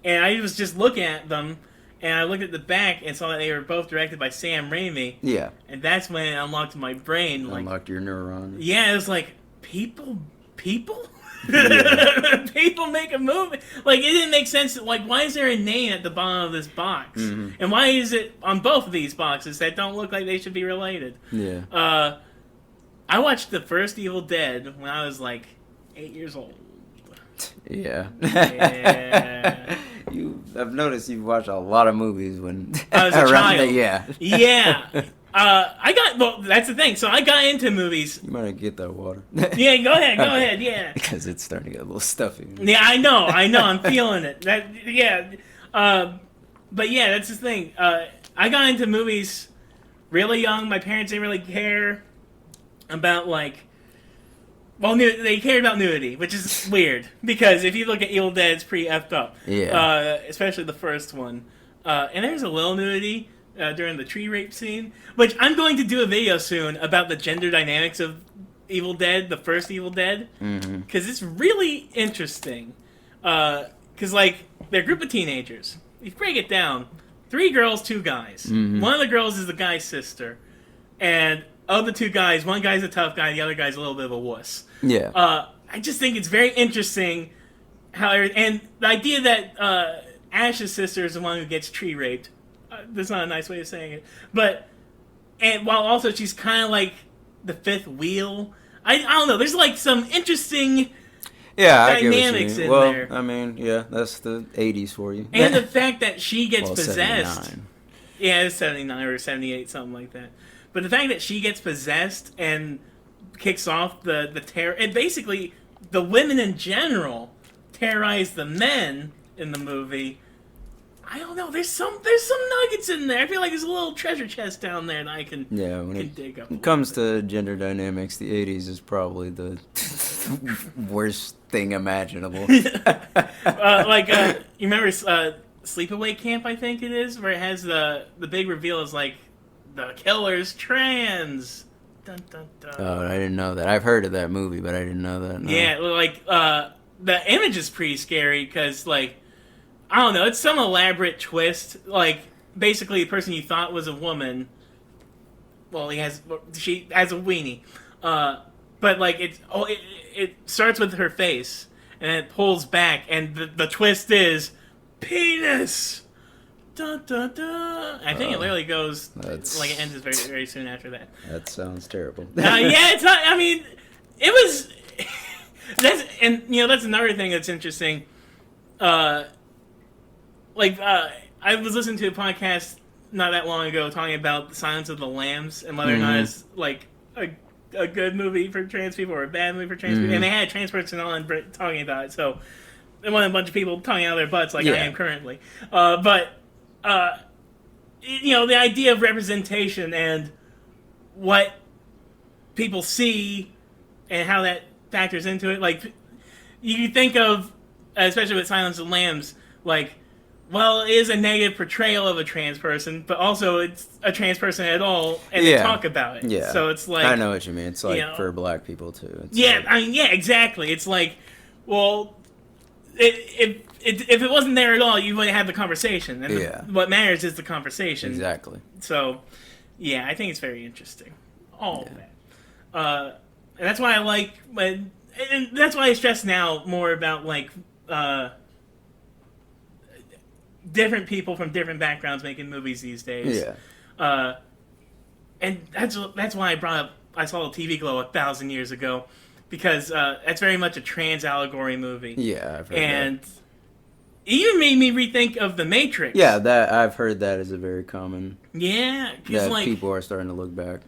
and I was just looking at them, and I looked at the back and saw that they were both directed by Sam Raimi. Yeah. And that's when it unlocked my brain. Unlocked your neurons. Yeah, it was like, people? People make a movie. Like, it didn't make sense. Like, why is there a name at the bottom of this box? And why is it on both of these boxes that don't look like they should be related? Yeah. I watched the first Evil Dead when I was like 8 years old. Yeah. I've noticed you've watched a lot of movies when I was a child. Yeah. That's the thing. So I got into movies. You might get that water. Yeah, go ahead, yeah. Because it's starting to get a little stuffy. Yeah, I know, I'm feeling it. But yeah, that's the thing. I got into movies really young. My parents didn't really care about they cared about nudity, which is weird because if you look at Evil Dead, it's pretty effed up. Yeah. Especially the first one. And there's a little nudity during the tree rape scene, which I'm going to do a video soon about the gender dynamics of Evil Dead, the first Evil Dead, Mm-hmm. because it's really interesting. Because like they're a group of teenagers. You break it down, 3 girls, 2 guys. Mm-hmm. One of the girls is the guy's sister, and of the 2 guys, one guy's a tough guy, the other guy's a little bit of a wuss. Yeah. I just think it's very interesting how, and the idea that Ash's sister is the one who gets tree raped. That's not a nice way of saying it, but and while also she's kind of like the 5th wheel. I don't know. There's like some interesting I dynamics get in what you mean. there. I mean, yeah, that's the 80s for you. And the fact that she gets Well, possessed. 79. Yeah, it's 79 or 78, something like that. But the fact that she gets possessed and kicks off the terror, and basically the women in general terrorize the men in the movie. I don't know. There's some nuggets in there. I feel like there's a little treasure chest down there that I can When dig up. it comes to gender dynamics, the 80s is probably the worst thing imaginable. You remember Sleepaway Camp? I think it is, where it has the big reveal is like the killer's trans. Dun, dun, dun. Oh, I didn't know that. I've heard of that movie, but I didn't know that. No. Yeah, like the image is pretty scary because like I don't know, it's some elaborate twist. Like basically, the person you thought was a woman, well, she has a weenie, but like it starts with her face and then it pulls back, and the twist is penis. Dun, dun, dun. I think it literally goes like it ends very very soon after that. That sounds terrible. Yeah, it's not. I mean, it was. That's another thing that's interesting. I was listening to a podcast not that long ago talking about the Silence of the Lambs and whether or not it's like a good movie for trans people or a bad movie for trans people, and they had a trans person on talking about it. So they wanted a bunch of people talking out of their butts like I am currently. The idea of representation and what people see and how that factors into it. Like, you think of, especially with Silence of the Lambs, like, well, it is a negative portrayal of a trans person, but also it's a trans person at all, and they talk about it. Yeah. So it's like... I know what you mean. It's like for black people, too. It's exactly. It's like, well, if it wasn't there at all, you wouldn't have the conversation. And what matters is the conversation. Exactly. So, yeah, I think it's very interesting. All of that. And that's why I like when... And that's why I stress now more about, like... different people from different backgrounds making movies these days. Yeah. And that's why I saw TV Glow 1,000 years ago, because that's very much a trans allegory movie. Yeah, I've heard and that. It even made me rethink of The Matrix. Yeah, that I've heard that is a very common. Yeah, that like, people are starting to look back.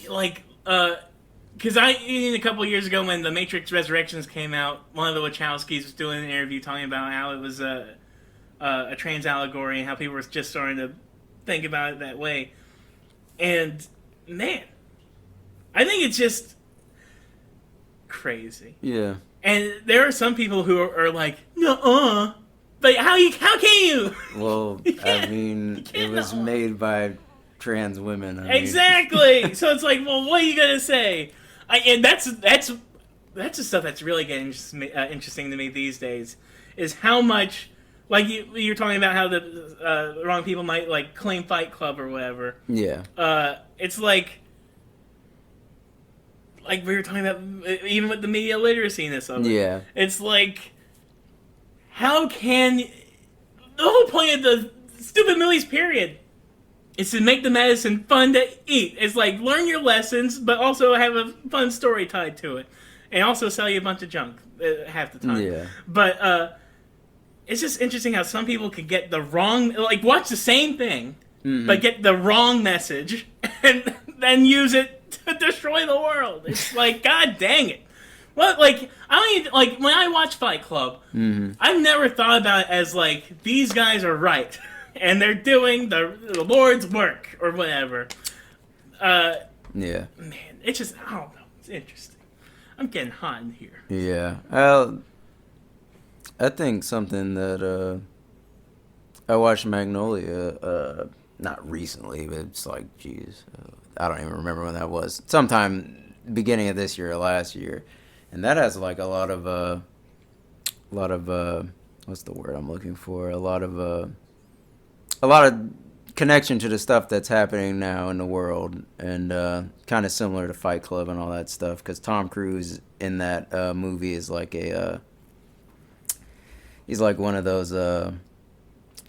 Like, because a couple of years ago when The Matrix Resurrections came out, one of the Wachowskis was doing an interview talking about how it was a trans allegory and how people were just starting to think about it that way. And man, I think it's just crazy. Yeah. And there are some people who are like, nuh-uh. But how can you? Well, I mean, it was made by trans women. Exactly. So it's like, well, what are you gonna say? And that's the stuff that's really getting interesting to me these days. Is how much, like you're talking about how the wrong people might like claim Fight Club or whatever. Yeah. It's like we were talking about even with the media literacy-ness of it. Yeah. It's like, how can... The whole point of the stupid movies, period, is to make the medicine fun to eat. It's like, learn your lessons, but also have a fun story tied to it. And also sell you a bunch of junk half the time. Yeah. But it's just interesting how some people could get the wrong... Like, watch the same thing, but get the wrong message, and then use it to destroy the world. It's like, god dang it. Well, like, I don't even, like, when I watch Fight Club, I've never thought about it as, like, these guys are right, and they're doing the Lord's work, or whatever. Yeah. Man, it's just, I don't know, it's interesting. I'm getting hot in here. Yeah. Well, I think something that, I watched Magnolia, not recently, but it's like, geez, I don't even remember when that was. Sometime beginning of this year or last year, and that has like a lot of what's the word I'm looking for? A lot of connection to the stuff that's happening now in the world, and kind of similar to Fight Club and all that stuff. Because Tom Cruise in that movie is like he's like one of those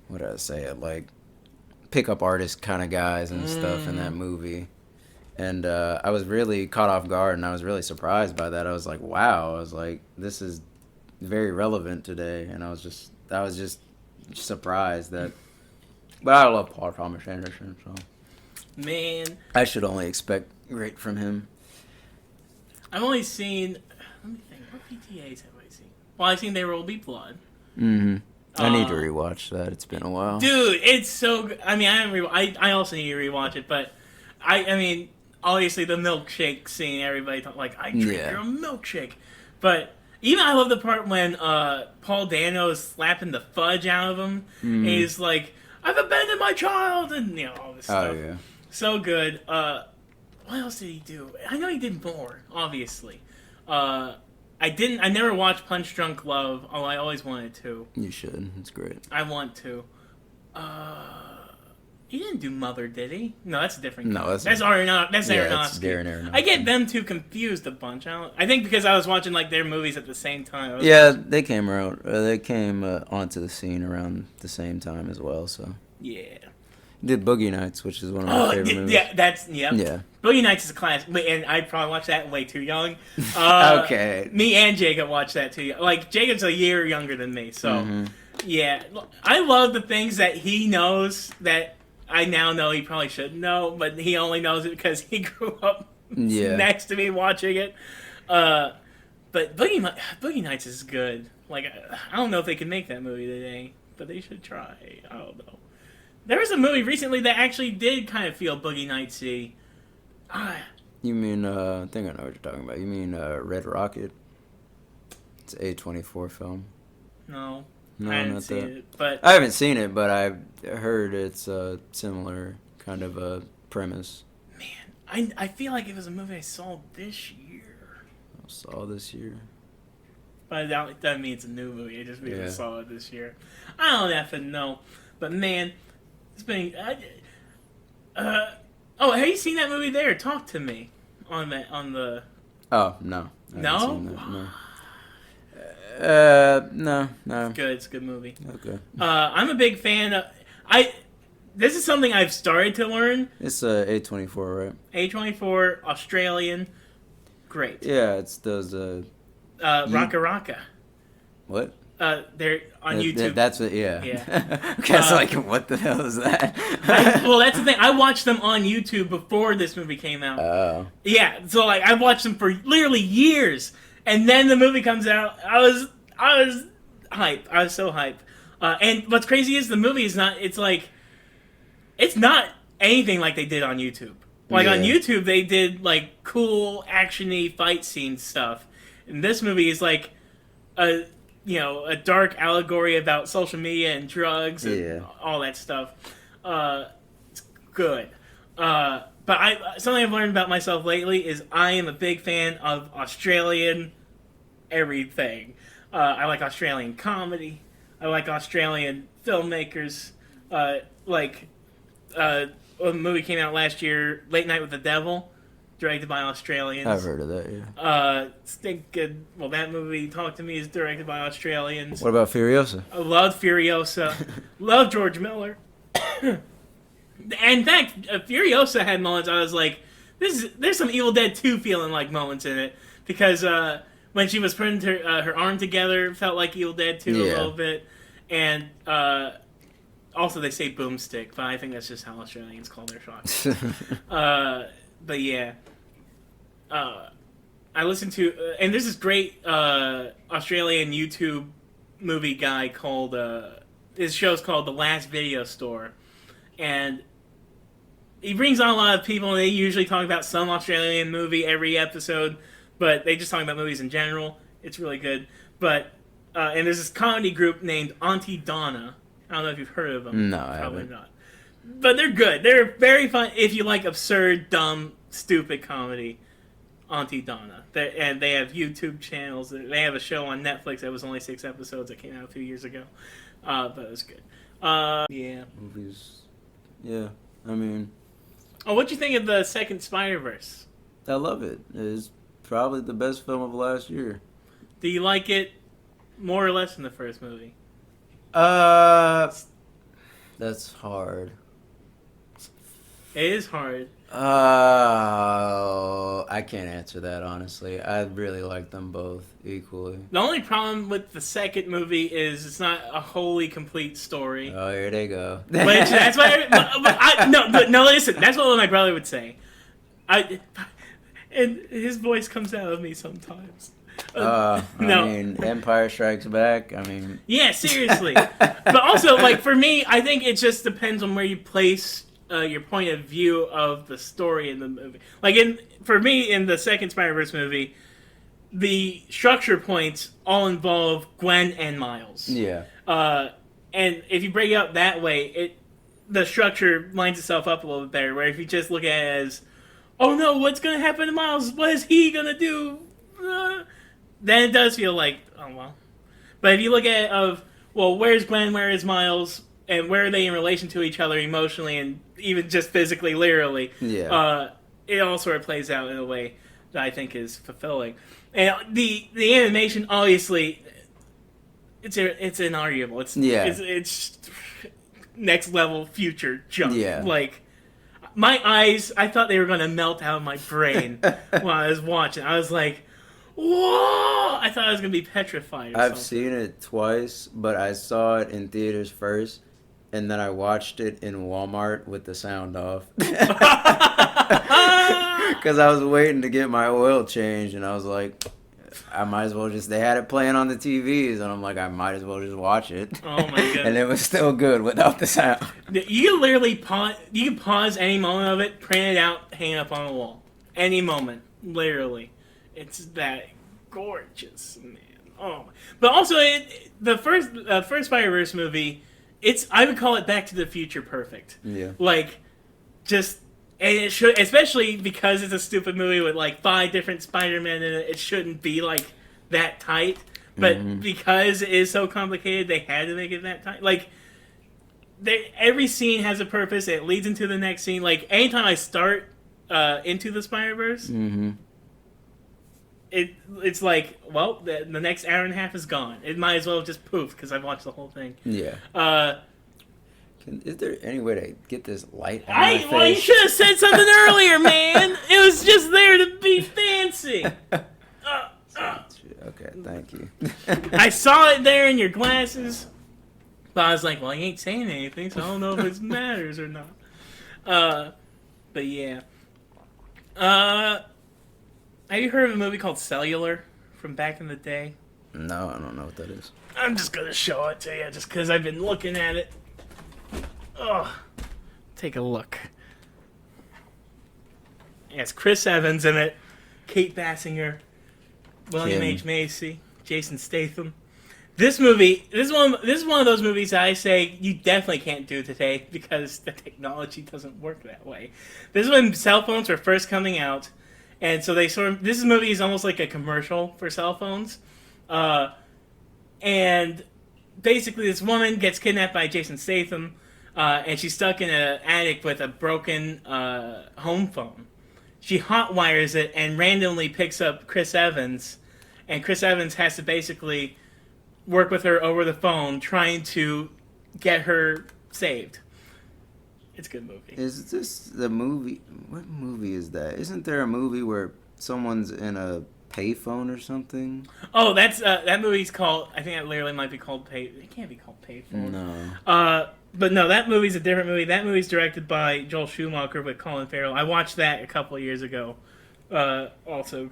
what did I say it, like pickup artist kind of guys and stuff in that movie. And I was really caught off guard, and I was really surprised by that. I was like, wow. I was like, this is very relevant today, and I was just surprised that. But I love Paul Thomas Anderson, so Man, I should only expect great from him. I've only seen. Let me think. What PTAs have I seen? Well, I've seen There Will Be Blood. Mm-hmm. I need to rewatch that. It's been a while, dude. It's so good. I mean, I also need to rewatch it, but I mean, obviously the milkshake scene. Everybody thought like, I drink your milkshake, but. Even I love the part when Paul Dano is slapping the fudge out of him. And he's like, I've abandoned my child, and all this stuff. Oh yeah, so good. What else did he do? I know he did more. Obviously, I never watched Punch Drunk Love, although I always wanted to. You should. It's great. I want to. He didn't do Mother, did he? No, that's a different. No, that's Aronofsky. That's Darren Aronofsky. I get them two confused a bunch. I think because I was watching like their movies at the same time. They came around. They came onto the scene around the same time as well. So yeah, did Boogie Nights, which is one of my favorite movies. Yeah. Boogie Nights is a classic, and I probably watched that way too young. Okay. Me and Jacob watched that too. Like Jacob's a year younger than me, so yeah, I love the things that he knows that. I now know he probably shouldn't know, but he only knows it because he grew up next to me watching it. But Boogie Nights is good. Like, I don't know if they can make that movie today, but they should try. I don't know. There was a movie recently that actually did kind of feel Boogie Nights-y. You mean, I think I know what you're talking about. You mean Red Rocket? It's an A24 film. No. No, I haven't not seen that. it, but I haven't seen it, but I've heard it's a similar kind of a premise. Man, I feel like it was a movie I saw this year. I saw this year. But that doesn't mean it's a new movie. It just means I saw it this year. I don't effing know. But man, it's been... have you seen that movie there? Talk to me on the... Oh, no. No? No. No. It's good. It's a good movie. Okay. I'm a big fan of... This is something I've started to learn. It's A24, right? A24, Australian. Great. Yeah, it's those... Raka Raka. What? They're on YouTube. That's what, yeah. Okay, so like, what the hell is that? Well, that's the thing. I watched them on YouTube before this movie came out. Oh. Yeah, so like I watched them for literally years, and then the movie comes out. I was hyped. I was so hyped. And what's crazy is the movie is not. It's like, it's not anything like they did on YouTube. Like on YouTube, they did like cool actiony fight scene stuff, and this movie is like a dark allegory about social media and drugs and all that stuff. It's good. But something I've learned about myself lately is I am a big fan of Australian everything. I like Australian comedy. I like Australian filmmakers. A movie came out last year, Late Night with the Devil, directed by Australians. I've heard of that, yeah. Well, that movie, Talk to Me, is directed by Australians. What about Furiosa? I loved Furiosa. Loved George Miller. And in fact, Furiosa had moments I was like, there's some Evil Dead 2 feeling like moments in it. Because when she was putting her arm together, felt like Evil Dead 2 a little bit. And also they say boomstick, but I think that's just how Australians call their shots. But yeah, I listened to, and there's this great Australian YouTube movie guy called, his show's called The Last Video Store, and he brings on a lot of people, and they usually talk about some Australian movie every episode, but they just talk about movies in general. It's really good. But, and there's this comedy group named Auntie Donna. I don't know if you've heard of them. No, I Probably haven't. not. But they're good. They're very fun if you like absurd, dumb, stupid comedy. Auntie Donna. And they have YouTube channels. They have a show on Netflix that was only 6 episodes that came out a few years ago. But it was good. Yeah. Movies. Yeah. I mean... Oh, what'd you think of the second Spider-Verse? I love it. It's probably the best film of last year. Do you like it more or less than the first movie? That's hard. It is hard. I can't answer that, honestly. I really like them both equally. The only problem with the second movie is it's not a wholly complete story. Oh, here they go. Which, that's why... No, listen. That's what my brother would say. And his voice comes out of me sometimes. I mean, Empire Strikes Back. I mean... Yeah, seriously. But also, like, for me, I think it just depends on where you place... your point of view of the story in the movie. Like, for me, in the second Spider-Verse movie, the structure points all involve Gwen and Miles. Yeah. And if you break it up that way, the structure lines itself up a little bit better, where if you just look at it as, oh no, what's going to happen to Miles? What is he going to do? Then it does feel like, oh well. But if you look at it well, where's Gwen, where is Miles, and where are they in relation to each other emotionally and even just physically, literally, it all sort of plays out in a way that I think is fulfilling. And the animation, obviously, it's inarguable. It's next level future junk. Yeah. Like, my eyes, I thought they were going to melt out of my brain while I was watching. I was like, whoa! I thought I was going to be petrified. I've seen it twice, but I saw it in theaters first. And then I watched it in Walmart with the sound off. Because I was waiting to get my oil changed. And I was like, I might as well they had it playing on the TVs. And I'm like, I might as well just watch it. Oh my God. And it was still good without the sound. You can literally pause any moment of it, print it out, hang it up on the wall. Any moment. Literally. It's that gorgeous, man. Oh. But also, the first Spider-Verse movie... I would call it Back to the Future perfect. Yeah. Like, and it should, especially because it's a stupid movie with like 5 different Spider-Men in it, it shouldn't be like that tight. But because it is so complicated, they had to make it that tight. Like, every scene has a purpose. It leads into the next scene. Like, anytime I start Into the Spider-Verse, it's like, well, the next hour and a half is gone. It might as well just poof because I've watched the whole thing. Yeah. Is there any way to get this light on my face? Well, you should have said something earlier, man. It was just there to be fancy. Okay, thank you. I saw it there in your glasses, but I was like, well, he ain't saying anything, so I don't know if it matters or not. But yeah. Have you heard of a movie called Cellular from back in the day? No, I don't know what that is. I'm just going to show it to you just because I've been looking at it. Oh, take a look. It has Chris Evans in it, Kate Basinger, William H. Macy, Jason Statham. This movie, this is one of those movies that I say you definitely can't do today because the technology doesn't work that way. This is when cell phones were first coming out. And so this movie is almost like a commercial for cell phones. And basically this woman gets kidnapped by Jason Statham, and she's stuck in an attic with a broken home phone. She hotwires it and randomly picks up Chris Evans, and Chris Evans has to basically work with her over the phone trying to get her saved. It's a good movie. Is this the movie? What movie is that? Isn't there a movie where someone's in a payphone or something? Oh, that's that movie's called. I think that literally might be called Pay. It can't be called Payphone. No. But no, that movie's a different movie. That movie's directed by Joel Schumacher with Colin Farrell. I watched that a couple of years ago. Also,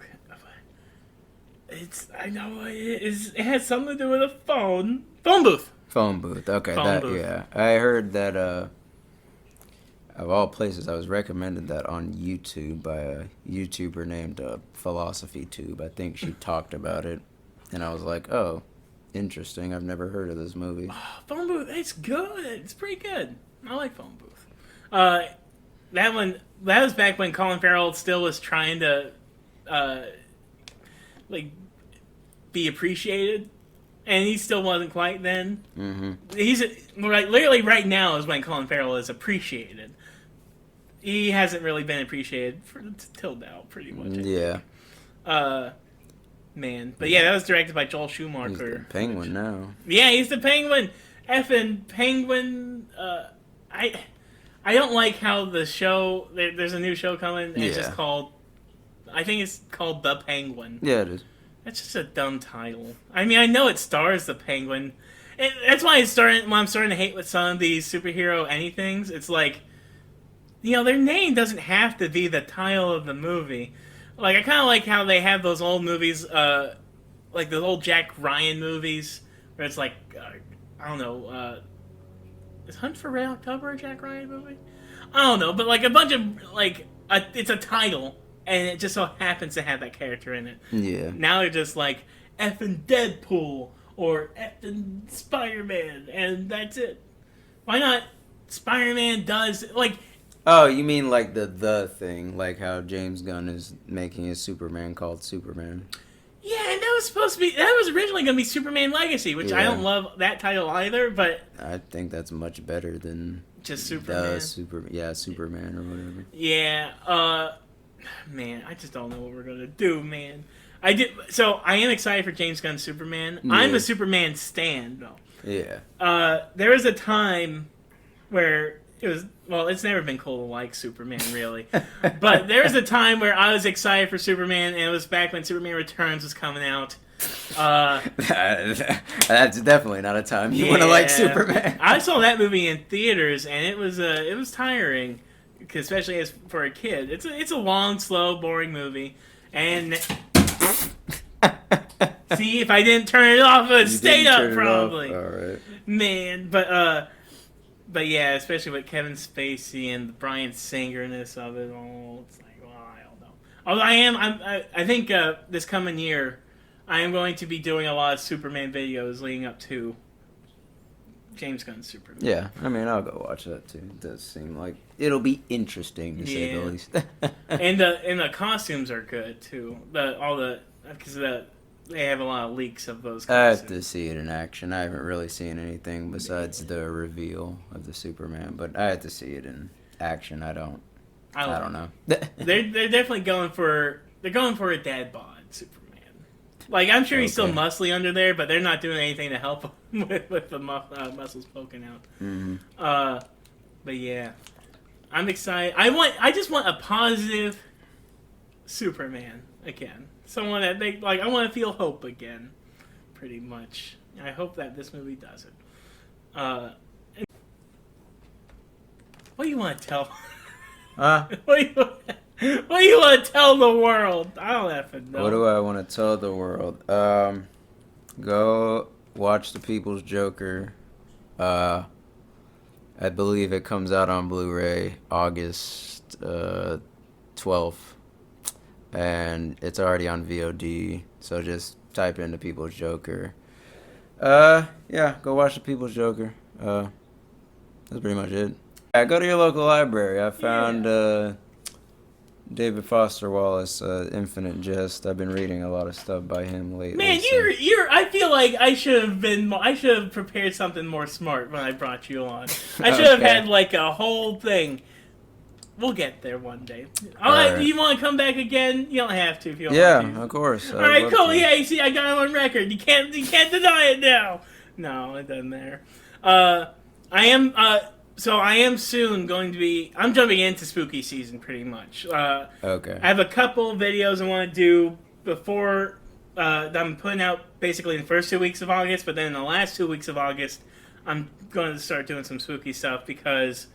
I know it is. It has something to do with a phone booth. Phone booth. Okay, phone booth. Yeah. I heard that. Of all places, I was recommended that on YouTube by a YouTuber named Philosophy Tube. I think she talked about it, and I was like, "Oh, interesting. I've never heard of this movie." Phone Booth, it's good. It's pretty good. I like Phone Booth. That was back when Colin Farrell still was trying to like be appreciated, and he still wasn't quite then. Mm-hmm. He's literally right now is when Colin Farrell is appreciated. He hasn't really been appreciated till now, pretty much. Yeah. Man, but yeah, that was directed by Joel Schumacher. He's the Penguin now. Yeah, he's the Penguin. Effin Penguin. I don't like how the show. There's a new show coming. And It's just called. I think it's called The Penguin. Yeah, it is. That's just a dumb title. I mean, I know it stars the Penguin. That's why I'm starting to hate with some of these superhero anythings. It's like, their name doesn't have to be the title of the movie. Like, I kind of like how they have those old movies, like those old Jack Ryan movies, where it's like, I don't know, is Hunt for Red October a Jack Ryan movie? I don't know, but like a bunch of, it's a title, and it just so happens to have that character in it. Yeah. Now they're just like, effing Deadpool, or effing Spider-Man, and that's it. Why not Spider-Man does, like... Oh, you mean like the thing, like how James Gunn is making his Superman called Superman. Yeah, and that was originally going to be Superman Legacy, which I don't love that title either, but... I think that's much better than... Just Superman? Superman or whatever. Yeah, man, I just don't know what we're going to do, man. So, I am excited for James Gunn's Superman. Yeah. I'm a Superman stan, though. Yeah. There was a time where... it's never been cool to like Superman, really. But there was a time where I was excited for Superman, and it was back when Superman Returns was coming out. That's definitely not a time you want to like Superman. I saw that movie in theaters, and it was tiring, especially for a kid. It's a long, slow, boring movie. And see, if I didn't turn it off, it would stayed up probably. All right. Man, But yeah, especially with Kevin Spacey and the Bryan Singer-ness of it all, it's like, well, I don't know. Although I think this coming year, I am going to be doing a lot of Superman videos leading up to James Gunn's Superman. Yeah, I mean, I'll go watch that too. It does seem like it'll be interesting to say the least. and the costumes are good too. Because they have a lot of leaks of those costumes. I have to see it in action. I haven't really seen anything besides the reveal of the Superman, but I have to see it in action. I don't know. they're definitely going for a dad bod Superman. Like, I'm sure he's still muscly under there, but they're not doing anything to help him with the muscles poking out. Mm-hmm. But yeah, I'm excited. I just want a positive Superman again. Someone that I want to feel hope again, pretty much. I hope that this movie does it. What do you want to tell? What do you want to tell the world? I don't have to know. What do I want to tell the world? Go watch The People's Joker. I believe it comes out on Blu-ray August 12th. And it's already on VOD, so just type in The People's Joker. Yeah, go watch The People's Joker. That's pretty much it. Yeah, go to your local library. I found David Foster Wallace, Infinite Jest. I've been reading a lot of stuff by him lately. Man, I feel like I should have prepared something more smart when I brought you on. I should have had like a whole thing. We'll get there one day. All right. Do you want to come back again? You don't have to if you don't want to. Yeah, of course. All right, cool. Yeah, you see, I got it on record. You can't deny it now. No, it doesn't matter. I am soon going to be... I'm jumping into spooky season pretty much. Okay. I have a couple videos I want to do before... that I'm putting out basically in the first 2 weeks of August, but then in the last 2 weeks of August, I'm going to start doing some spooky stuff because...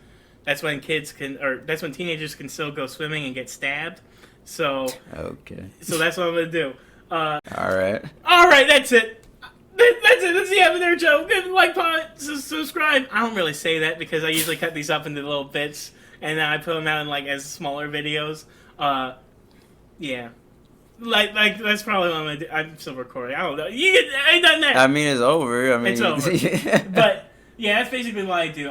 That's when teenagers can still go swimming and get stabbed. So So that's what I'm gonna do. All right. That's it. That's it. That's the Avatar Show. Like, subscribe. I don't really say that because I usually cut these up into little bits and then I put them out in as smaller videos. Yeah. Like that's probably what I'm gonna do. I'm still recording. I don't know. I done that. I mean, it's over. It's over. But yeah, that's basically what I do.